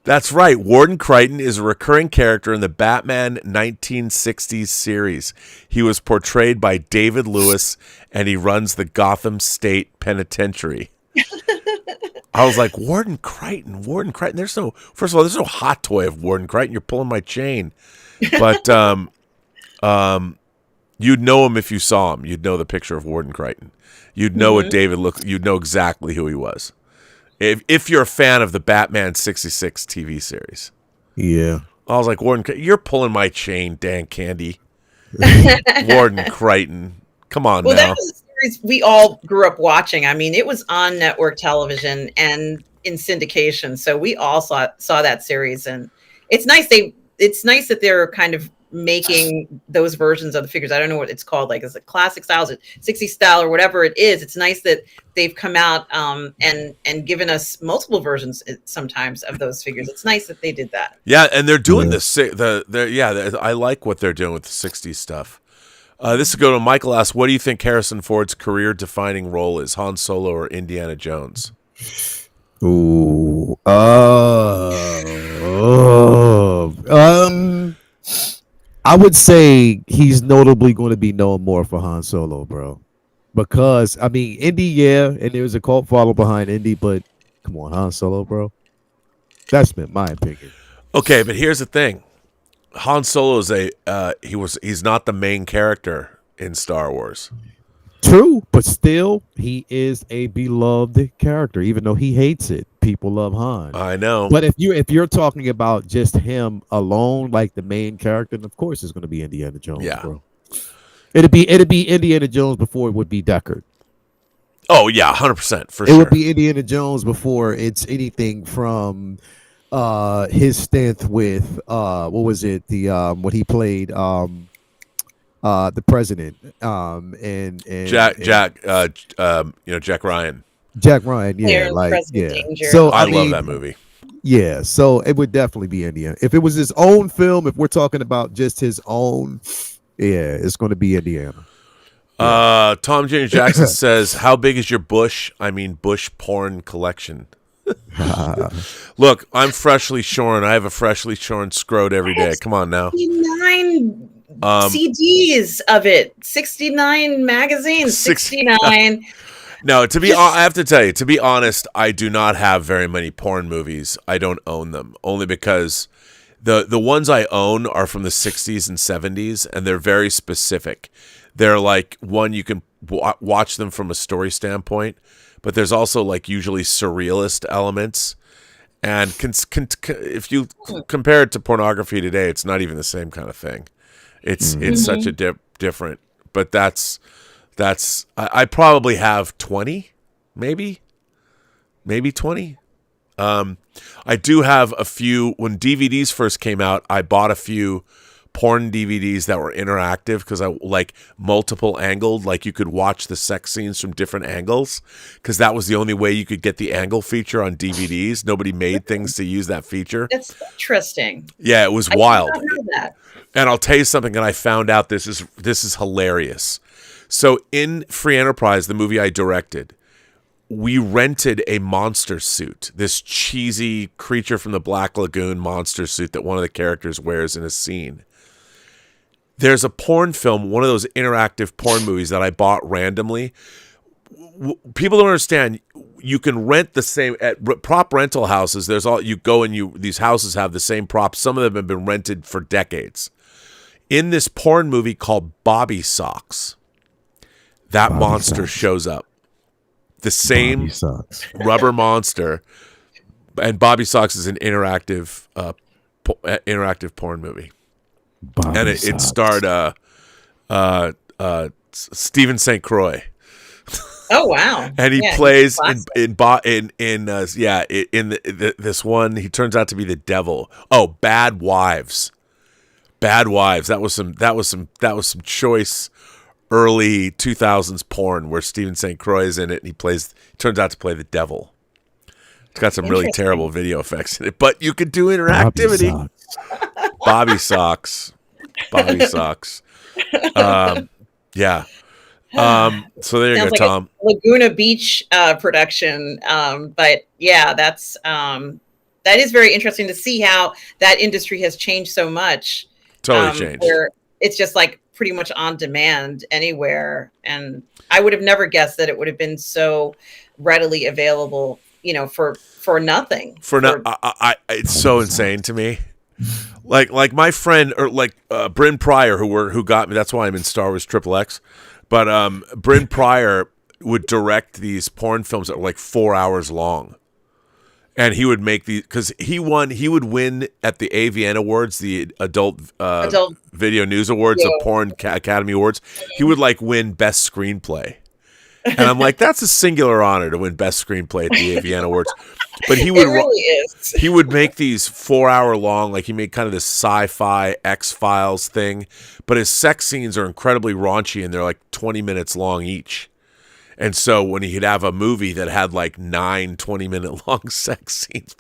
That's right. Warden Crichton is a recurring character in the Batman 1960s series. He was portrayed by David Lewis, and he runs the Gotham State Penitentiary. I was like, Warden Crichton. First of all, there's no hot toy of Warden Crichton. You're pulling my chain. But you'd know him if you saw him. You'd know the picture of Warden Crichton. You'd know what David looked. You'd know exactly who he was. If you're a fan of the Batman 66 TV series. Yeah. I was like, Warden, you're pulling my chain, Dan Candy. Warden Crichton. Come on now. That was a series we all grew up watching. I mean, it was on network television and in syndication. So we all saw that series. And it's nice that they're kind of making those versions of the figures. I don't know what it's called. Like, is it classic style, is it 60 style, or whatever it is? It's nice that they've come out and given us multiple versions sometimes of those figures. It's nice that they did that. Yeah, and they're doing I like what they're doing with the 60s stuff. This is go to Michael asks, what do you think Harrison Ford's career-defining role is, Han Solo or Indiana Jones? Ooh. I would say he's notably going to be known more for Han Solo, bro. Because, I mean, Indy, and there's a cult follow behind Indy, but come on, Han Solo, bro. That's been my opinion. Okay, but here's the thing. Han Solo is he's not the main character in Star Wars. True, but still, he is a beloved character. Even though he hates it, people love Han. I know. But if you're talking about just him alone, like the main character, then of course it's going to be Indiana Jones, bro. It'd be Indiana Jones before it would be Deckard. Oh yeah, 100% for It sure. would be Indiana Jones before it's anything from his stint with what was it, the what he played the president and Jack Ryan. Jack Ryan, yeah, Clarence like Present yeah. Danger. So I I love mean, that movie. yeah, so it would definitely be Indiana. If it was his own film, if we're talking about just his own, yeah, it's going to be Indiana. Tom James Jackson says, "How big is your bush? I mean, bush porn collection." Look, I'm freshly shorn. I have a freshly shorn scrot every day. Come on now. 69 CDs of it, 69 magazines, 69. No, I have to tell you, to be honest, I do not have very many porn movies. I don't own them, only because the ones I own are from the 60s and 70s, and they're very specific. They're like, one, you can watch them from a story standpoint, but there's also like usually surrealist elements. And if you compare it to pornography today, it's not even the same kind of thing. It's such a different. But I probably have 20, maybe 20. I do have a few. When DVDs first came out, I bought a few porn DVDs that were interactive because I like multiple angled, like you could watch the sex scenes from different angles, because that was the only way you could get the angle feature on DVDs. Nobody made things to use that feature. That's interesting. Yeah, it was wild. I did not know that. And I'll tell you something that I found out. This is hilarious. So in Free Enterprise, the movie I directed, we rented a monster suit, this cheesy Creature from the Black Lagoon monster suit that one of the characters wears in a scene. There's a porn film, one of those interactive porn movies that I bought randomly. People don't understand. You can rent the same at prop rental houses. There's all you go and these houses have the same props. Some of them have been rented for decades. In this porn movie called Bobby Socks, that monster shows up. The same rubber monster, and Bobby Socks is an interactive porn movie. And it starred Stephen St. Croix. Oh wow! And he plays this one. He turns out to be the devil. Oh, Bad Wives. Bad Wives. That was some choice early 2000s porn where Stephen St. Croix is in it, and he turns out to play the devil. It's got some really terrible video effects in it, but you could do interactivity. Bobby Socks. Bobby Socks. Yeah. So there you go, like Tom. Laguna Beach production. But yeah, that is very interesting to see how that industry has changed so much. Totally changed. Where it's just like pretty much on demand anywhere. And I would have never guessed that it would have been so readily available, for nothing. It's so insane to me. Like my friend, or like Bryn Pryor, who got me. That's why I'm in Star Wars XXX. But Bryn Pryor would direct these porn films that were like 4 hours long, and he would make these because he would win at the AVN Awards, the Adult Video News Awards, the Porn Academy Awards. He would like win Best Screenplay. And I'm like, that's a singular honor to win Best Screenplay at the AVN Awards. But he would, it really is. He would make these 4 hour long, like he made kind of this sci-fi X-Files thing. But his sex scenes are incredibly raunchy, and they're like 20 minutes long each. And so when he'd have a movie that had like 9 20-minute long sex scenes,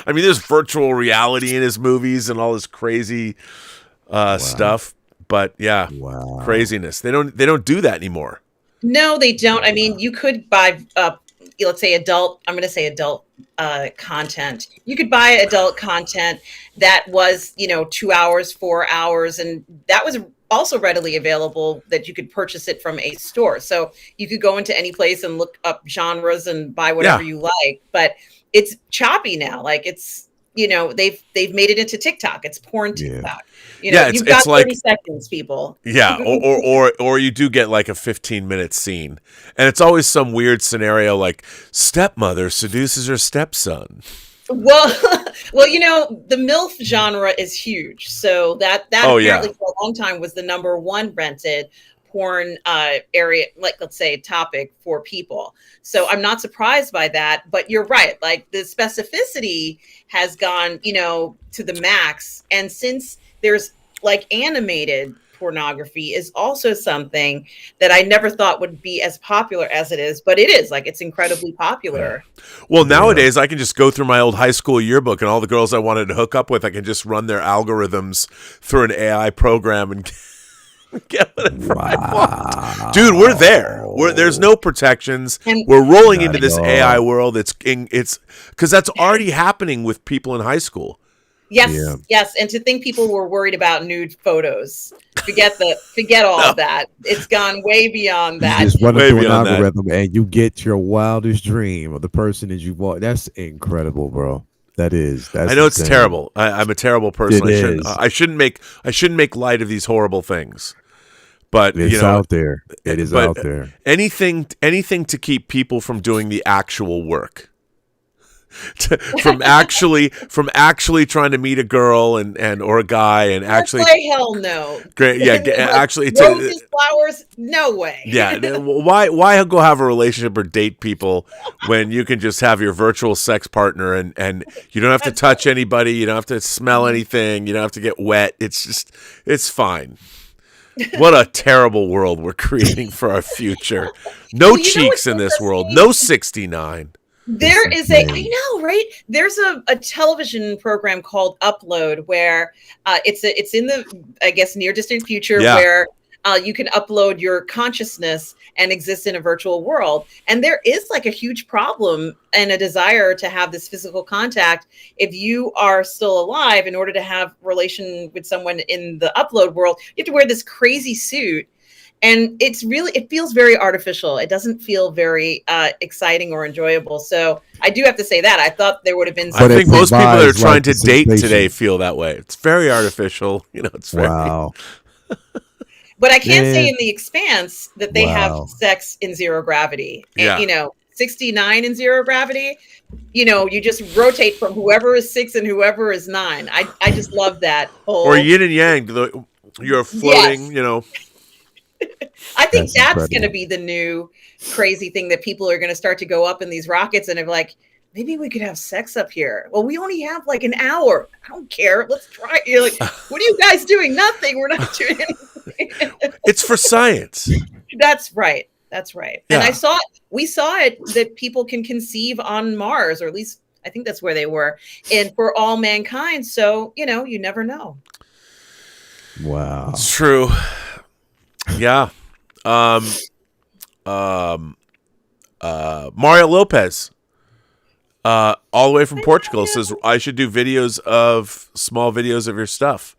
I mean, there's virtual reality in his movies and all this crazy stuff. But yeah, craziness. They don't do that anymore. No, they don't. I mean, you could buy, let's say adult content. You could buy adult content that was, 2 hours, 4 hours. And that was also readily available that you could purchase it from a store. So you could go into any place and look up genres and buy whatever you like. But it's choppy now. Like it's, they've made it into TikTok. It's porn TikTok. You've got 30 seconds, people. Yeah, or you do get like a 15-minute scene, and it's always some weird scenario like stepmother seduces her stepson. Well, the MILF genre is huge, so that apparently for a long time was the number one rented porn area, like let's say topic for people. So I'm not surprised by that, but you're right. Like the specificity has gone, to the max. And since there's like animated pornography is also something that I never thought would be as popular as it is, but it is. Like, it's incredibly popular. Well, nowadays I can just go through my old high school yearbook, and all the girls I wanted to hook up with, I can just run their algorithms through an AI program and get whatever I want. Dude, we're there. There's no protections. And we're rolling into this AI world. It's because that's already happening with people in high school. Yes, yes. And to think people were worried about nude photos. Forget all of that. It's gone way beyond that. You just run Way through an beyond that. algorithm and you get your wildest dream of the person that you want. That's incredible, bro. That's I know it's insane. terrible. I'm a terrible person. It I shouldn't make light of these horrible things. But It's out there. It is out there. Anything to keep people from doing the actual work. from actually trying to meet a girl and or a guy and actually hell no. Great, yeah, actually roses, flowers, no way. Yeah, why go have a relationship or date people when you can just have your virtual sex partner and you don't have to touch anybody, you don't have to smell anything, you don't have to get wet. It's fine. What a terrible world we're creating for our future. No cheeks in this world. No 69. There is I know, right? There's a television program called Upload where it's in the, I guess, near distant future where you can upload your consciousness and exist in a virtual world. And there is like a huge problem and a desire to have this physical contact. If you are still alive, in order to have relation with someone in the Upload world, you have to wear this crazy suit. And it feels very artificial. It doesn't feel very exciting or enjoyable. So I do have to say that. I thought there would have been I think most people that are trying to date sensation. today feel that way. It's very artificial. It's very... Wow. But I can say in The Expanse that they have sex in zero gravity. And, 69 in zero gravity, you just rotate from whoever is 6 and whoever is 9. I just love that whole... Or yin and yang. You're floating, I think that's going to be the new crazy thing that people are going to start to go up in these rockets and they're like, maybe we could have sex up here. Well, we only have like an hour. I don't care. Let's try. You're like, what are you guys doing? Nothing. We're not doing anything. It's for science. That's right. That's right. Yeah. And we saw it that people can conceive on Mars, or at least I think that's where they were, and for all mankind. So, you never know. Wow. It's true. Yeah. Mario Lopez, all the way from Portugal, says I should do small videos of your stuff.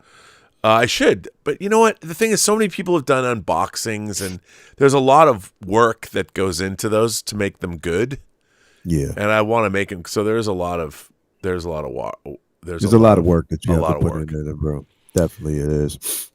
I should, but you know what? The thing is, so many people have done unboxings, and there's a lot of work that goes into those to make them good. Yeah, and I want to make them. So there's a lot of work that you have to put in there, bro. Definitely, it is.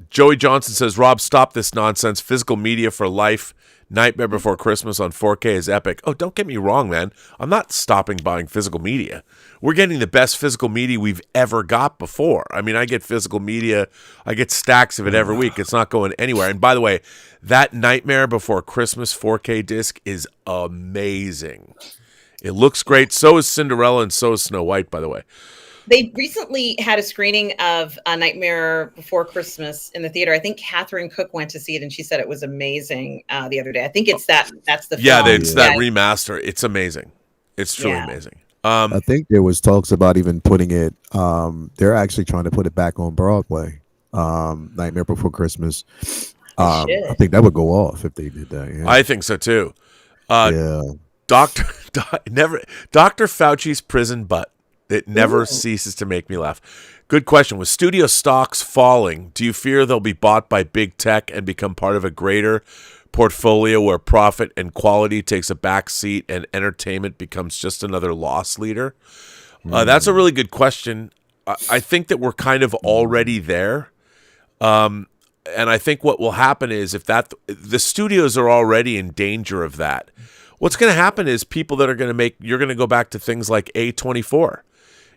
Joey Johnson says, Rob, stop this nonsense. Physical media for life. Nightmare Before Christmas on 4K is epic. Oh, don't get me wrong, man. I'm not stopping buying physical media. We're getting the best physical media we've ever got before. I mean, I get physical media. I get stacks of it every week. It's not going anywhere. And by the way, that Nightmare Before Christmas 4K disc is amazing. It looks great. So is Cinderella and so is Snow White, by the way. They recently had a screening of A Nightmare Before Christmas in the theater. I think Catherine Cook went to see it, and she said it was amazing the other day. I think it's that's the film. Yeah, it's that remaster. It's amazing. It's truly amazing. I think there was talks about even putting it. They're actually trying to put it back on Broadway. Nightmare Before Christmas. I think that would go off if they did that. Yeah. I think so too. Dr. Fauci's prison butt. It never ceases to make me laugh. Good question. With studio stocks falling, do you fear they'll be bought by big tech and become part of a greater portfolio where profit and quality takes a back seat and entertainment becomes just another loss leader? That's a really good question. I think that we're kind of already there. And I think what will happen is the studios are already in danger of that. What's going to happen is people that are going to you're going to go back to things like A24.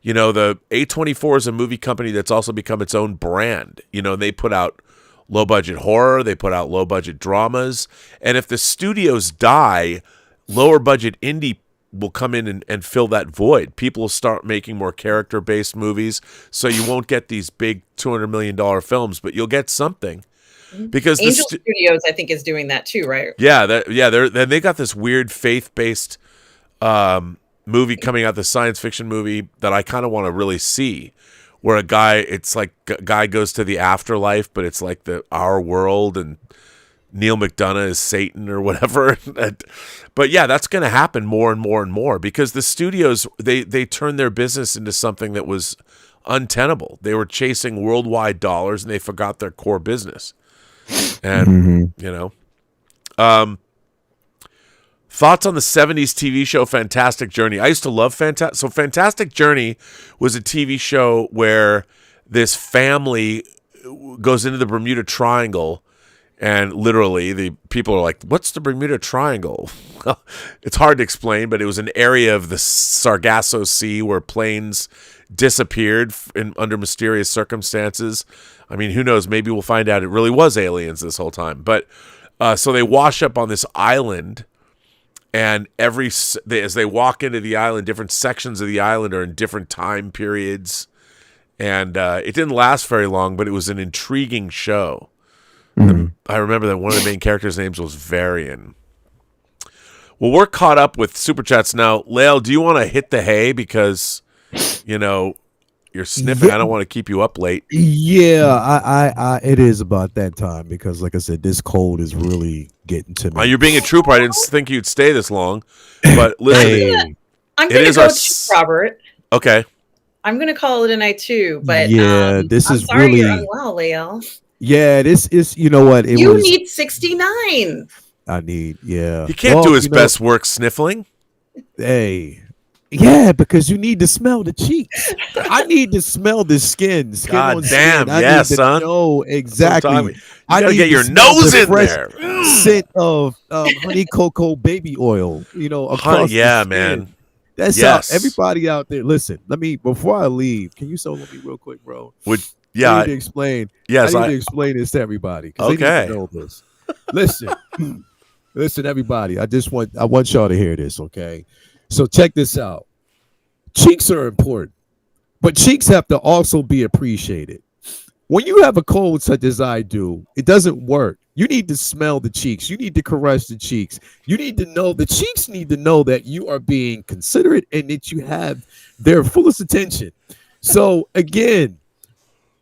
The A24 is a movie company that's also become its own brand. They put out low budget horror. They put out low budget dramas. And if the studios die, lower budget indie will come in and fill that void. People will start making more character based movies. So you won't get these big $200 million films, but you'll get something. Because Angel Studios, I think, is doing that too, right? Yeah, they got this weird faith-based movie coming out, the science fiction movie that I kind of want to really see, where a guy goes to the afterlife, but it's like our world, and Neil McDonough is Satan or whatever. But yeah, that's going to happen more and more and more because the studios they turned their business into something that was untenable. They were chasing worldwide dollars and they forgot their core business. And thoughts on the 70s TV show Fantastic Journey. I used to love Fantastic Journey was a TV show where this family goes into the Bermuda Triangle, and literally the people are like, what's the Bermuda Triangle? It's hard to explain, but it was an area of the Sargasso Sea where planes disappeared under mysterious circumstances. I mean, who knows? Maybe we'll find out it really was aliens this whole time. But so they wash up on this island, and as they walk into the island, different sections of the island are in different time periods. And it didn't last very long, but it was an intriguing show. Mm-hmm. I remember that one of the main characters' names was Varian. Well, we're caught up with Super Chats now. Lael, do you want to hit the hay? Because, you're sniffing. Yeah. I don't want to keep you up late. Yeah, I it is about that time because, like I said, this cold is really getting to me. You're being a trooper. I didn't think you'd stay this long. But listen, I'm going to go too, Robert. Okay. I'm going to call it a night too. But yeah, this is sorry really you're unwell, Lael. Yeah, this is. You know what? You need 69. I need. Yeah. He can't do his best work sniffling. Hey. Yeah, because you need to smell the cheeks. I need to smell the skin. God damn, yeah, son. No, exactly. You gotta get your nose in there. Scent of honey cocoa baby oil. Across yeah, the skin. man. That's how everybody out there. Listen, before I leave, can you solo me real quick, bro? I need to explain. Yes, I need to explain this to everybody. Okay, they need to know this. Listen, everybody. I want y'all to hear this. Okay. So check this out. Cheeks are important, but cheeks have to also be appreciated. When you have a cold such as I do, it doesn't work. You need to smell the cheeks. You need to caress the cheeks. You need to know the cheeks need to know that you are being considerate and that you have their fullest attention. So again,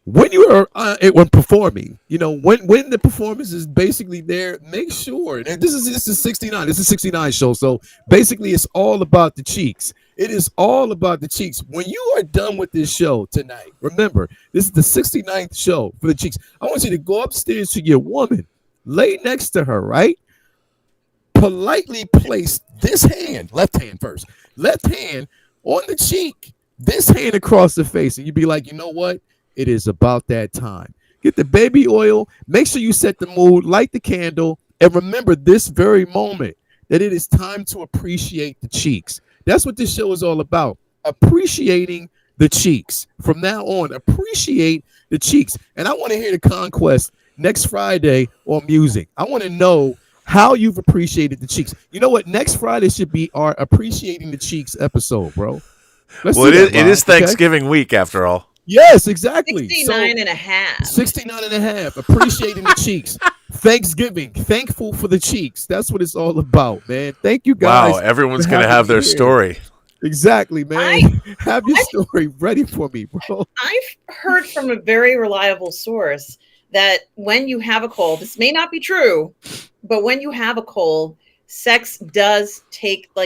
when you are when performing, when the performance is basically there, make sure. And this is 69. This is 69 show. So basically, it's all about the cheeks. It is all about the cheeks. When you are done with this show tonight, remember, this is the 69th show for the cheeks. I want you to go upstairs to your woman, lay next to her, right? Politely place this hand, left hand first, left hand on the cheek, this hand across the face, and you'd be like, you know what? It is about that time. Get the baby oil. Make sure you set the mood, light the candle, and remember this very moment that it is time to appreciate the cheeks. That's what this show is all about. Appreciating the cheeks. From now on, appreciate the cheeks. And I want to hear the conquest next Friday on Musings. I want to know how you've appreciated the cheeks. You know what? Next Friday should be our Appreciating the Cheeks episode, bro. It is Thanksgiving week after all. Yes, exactly. 69 and a half. 69 and a half. Appreciating the cheeks. Thanksgiving. Thankful for the cheeks. That's what it's all about, man. Thank you, guys. Wow, everyone's going to have their story. Exactly, man. Have your story ready for me, bro. I've heard from a very reliable source that when you have a cold, this may not be true, but when you have a cold, sex does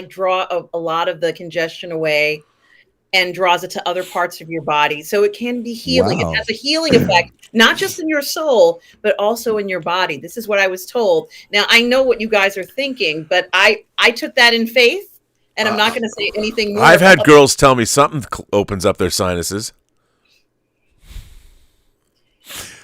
draw a lot of the congestion away and draws it to other parts of your body. So it can be healing. Wow. It has a healing effect, not just in your soul, but also in your body. This is what I was told. Now, I know what you guys are thinking, but I took that in faith, and I'm not going to say anything more. I've had girls tell me something opens up their sinuses.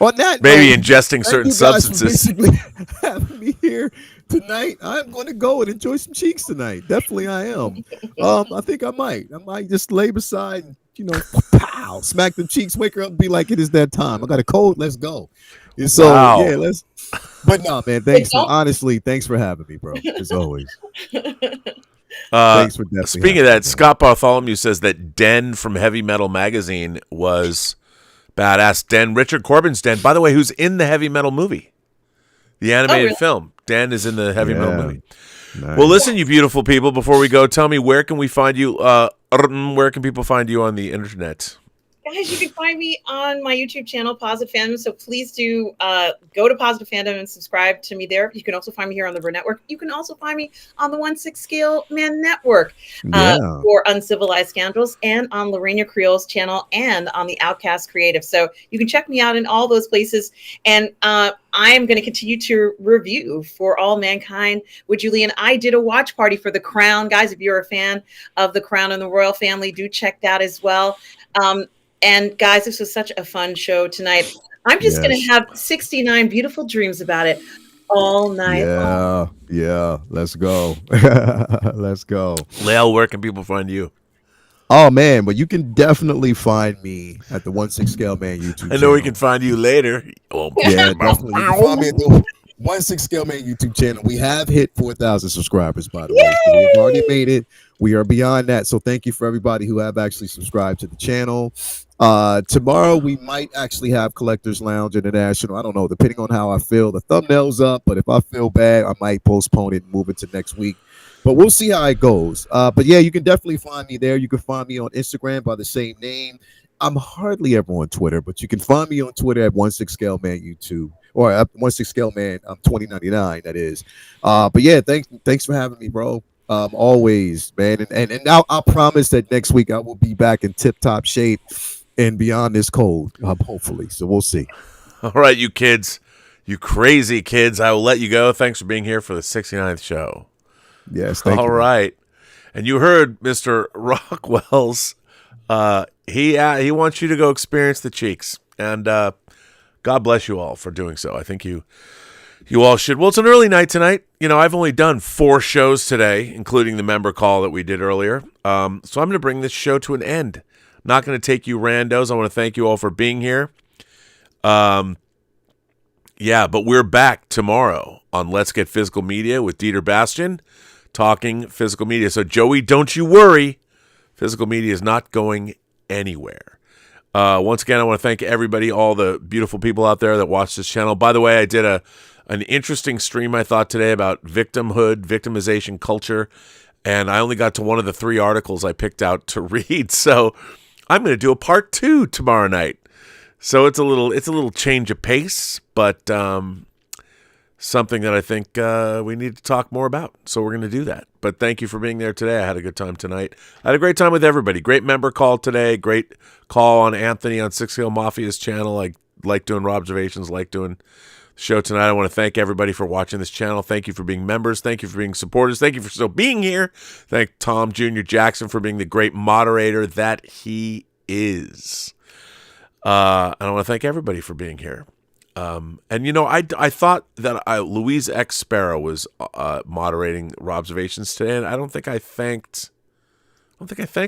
On that maybe ingesting certain substances. Basically having me here tonight. I'm going to go and enjoy some cheeks tonight. Definitely, I am. I think I might just lay beside, pow, smack them cheeks, wake her up, and be like, it is that time. I got a cold. Let's go. So yeah, Wow. let's. But no, man. But Thanks. don't. Honestly, thanks for having me, bro. As always. Uh, Thanks for definitely Speaking of having me, that, man. Scott Bartholomew says that Den from Heavy Metal Magazine was badass. Den, Richard Corbin's Den, by the way, who's in the Heavy Metal movie, the Oh, animated really? film. Den is in the Heavy Metal Yeah. movie. Well, Nice. listen, you beautiful people, before we go, tell me, where can we find you? Where can people find you on the internet? Guys, you can find me on my YouTube channel, Positive Fandom. So please do go to Positive Fandom and subscribe to me there. You can also find me here on the Burnettwork. You can also find me on the 1/6 Scale Man Network Yeah. for Uncivilized Scoundrels, and on Lorena Creole's channel, and on the Outcast Creative. So you can check me out in all those places. And I am going to continue to review For All Mankind with Julie. And I did a watch party for The Crown. Guys, if you're a fan of The Crown and the Royal Family, do check that as well. And guys, this was such a fun show tonight. I'm just going to Yes. have 69 beautiful dreams about it all night long. Yeah. Yeah. Let's go. Let's go. Lael, where can people find you? Oh man, but you can definitely find me at the 1/6 Scale Man YouTube I know channel. we can find you later. Oh, Yeah, definitely. You can find me at the 1/6 Scale Man YouTube channel. We have hit 4,000 subscribers, by the way. So we've already made it. We are beyond that. So thank you for everybody who have actually subscribed to the channel. Tomorrow we might actually have Collectors Lounge International. I don't know, depending on how I feel. The thumbnail's up, but if I feel bad, I might postpone it and move it to next week. But we'll see how it goes. But yeah, you can definitely find me there. You can find me on Instagram by the same name. I'm hardly ever on Twitter, but you can find me on Twitter at 1/6 Scale Man YouTube, or at 1/6 Scale Man 2099. That is. But yeah, thanks for having me, bro. Always, man. And now I promise that next week I will be back in tip top shape and beyond this cold, hopefully. So we'll see. All right, you kids, you crazy kids. I will let you go. Thanks for being here for the 69th show. Yes, thank you. All man. right. And you heard Mr. Rockwell's. He wants you to go experience the cheeks. And God bless you all for doing so. I think you all should. Well, it's an early night tonight. You know, I've only done 4 shows today, including the member call that we did earlier. So I'm going to bring this show to an end. I'm not going to take you randos. I want to thank you all for being here. Yeah, but we're back tomorrow on Let's Get Physical Media with Dieter Bastian, talking physical media. So, Joey, don't you worry. Physical media is not going anywhere. Once again, I want to thank everybody, all the beautiful people out there that watch this channel. By the way, I did an interesting stream, I thought, today about victimhood, victimization culture, and I only got to one of the 3 articles I picked out to read. So I'm going to do a part 2 tomorrow night. So it's a little change of pace, but something that I think we need to talk more about. So we're going to do that. But thank you for being there today. I had a good time tonight. I had a great time with everybody. Great member call today. Great call on Anthony on Six Hill Mafia's channel. I like doing Robservations, like doing the show tonight. I want to thank everybody for watching this channel. Thank you for being members. Thank you for being supporters. Thank you for still being here. Thank Tom Jr. Jackson for being the great moderator that he is. And I want to thank everybody for being here. And you know, I thought that Louise X Sparrow was moderating Robservations today, and I don't think I thanked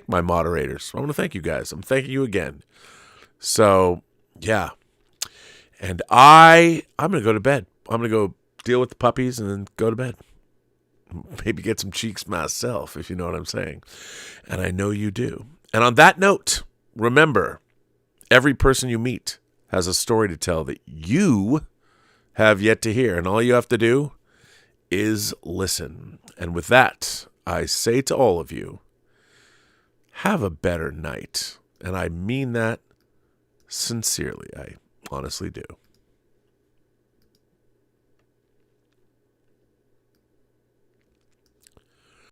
my moderators. I want to thank you guys. I'm thanking you again. So yeah, and I'm gonna go to bed. I'm gonna go deal with the puppies and then go to bed. Maybe get some cheeks myself, if you know what I'm saying. And I know you do. And on that note, remember, every person you meet has a story to tell that you have yet to hear. And all you have to do is listen. And with that, I say to all of you, have a better night. And I mean that sincerely. I honestly do.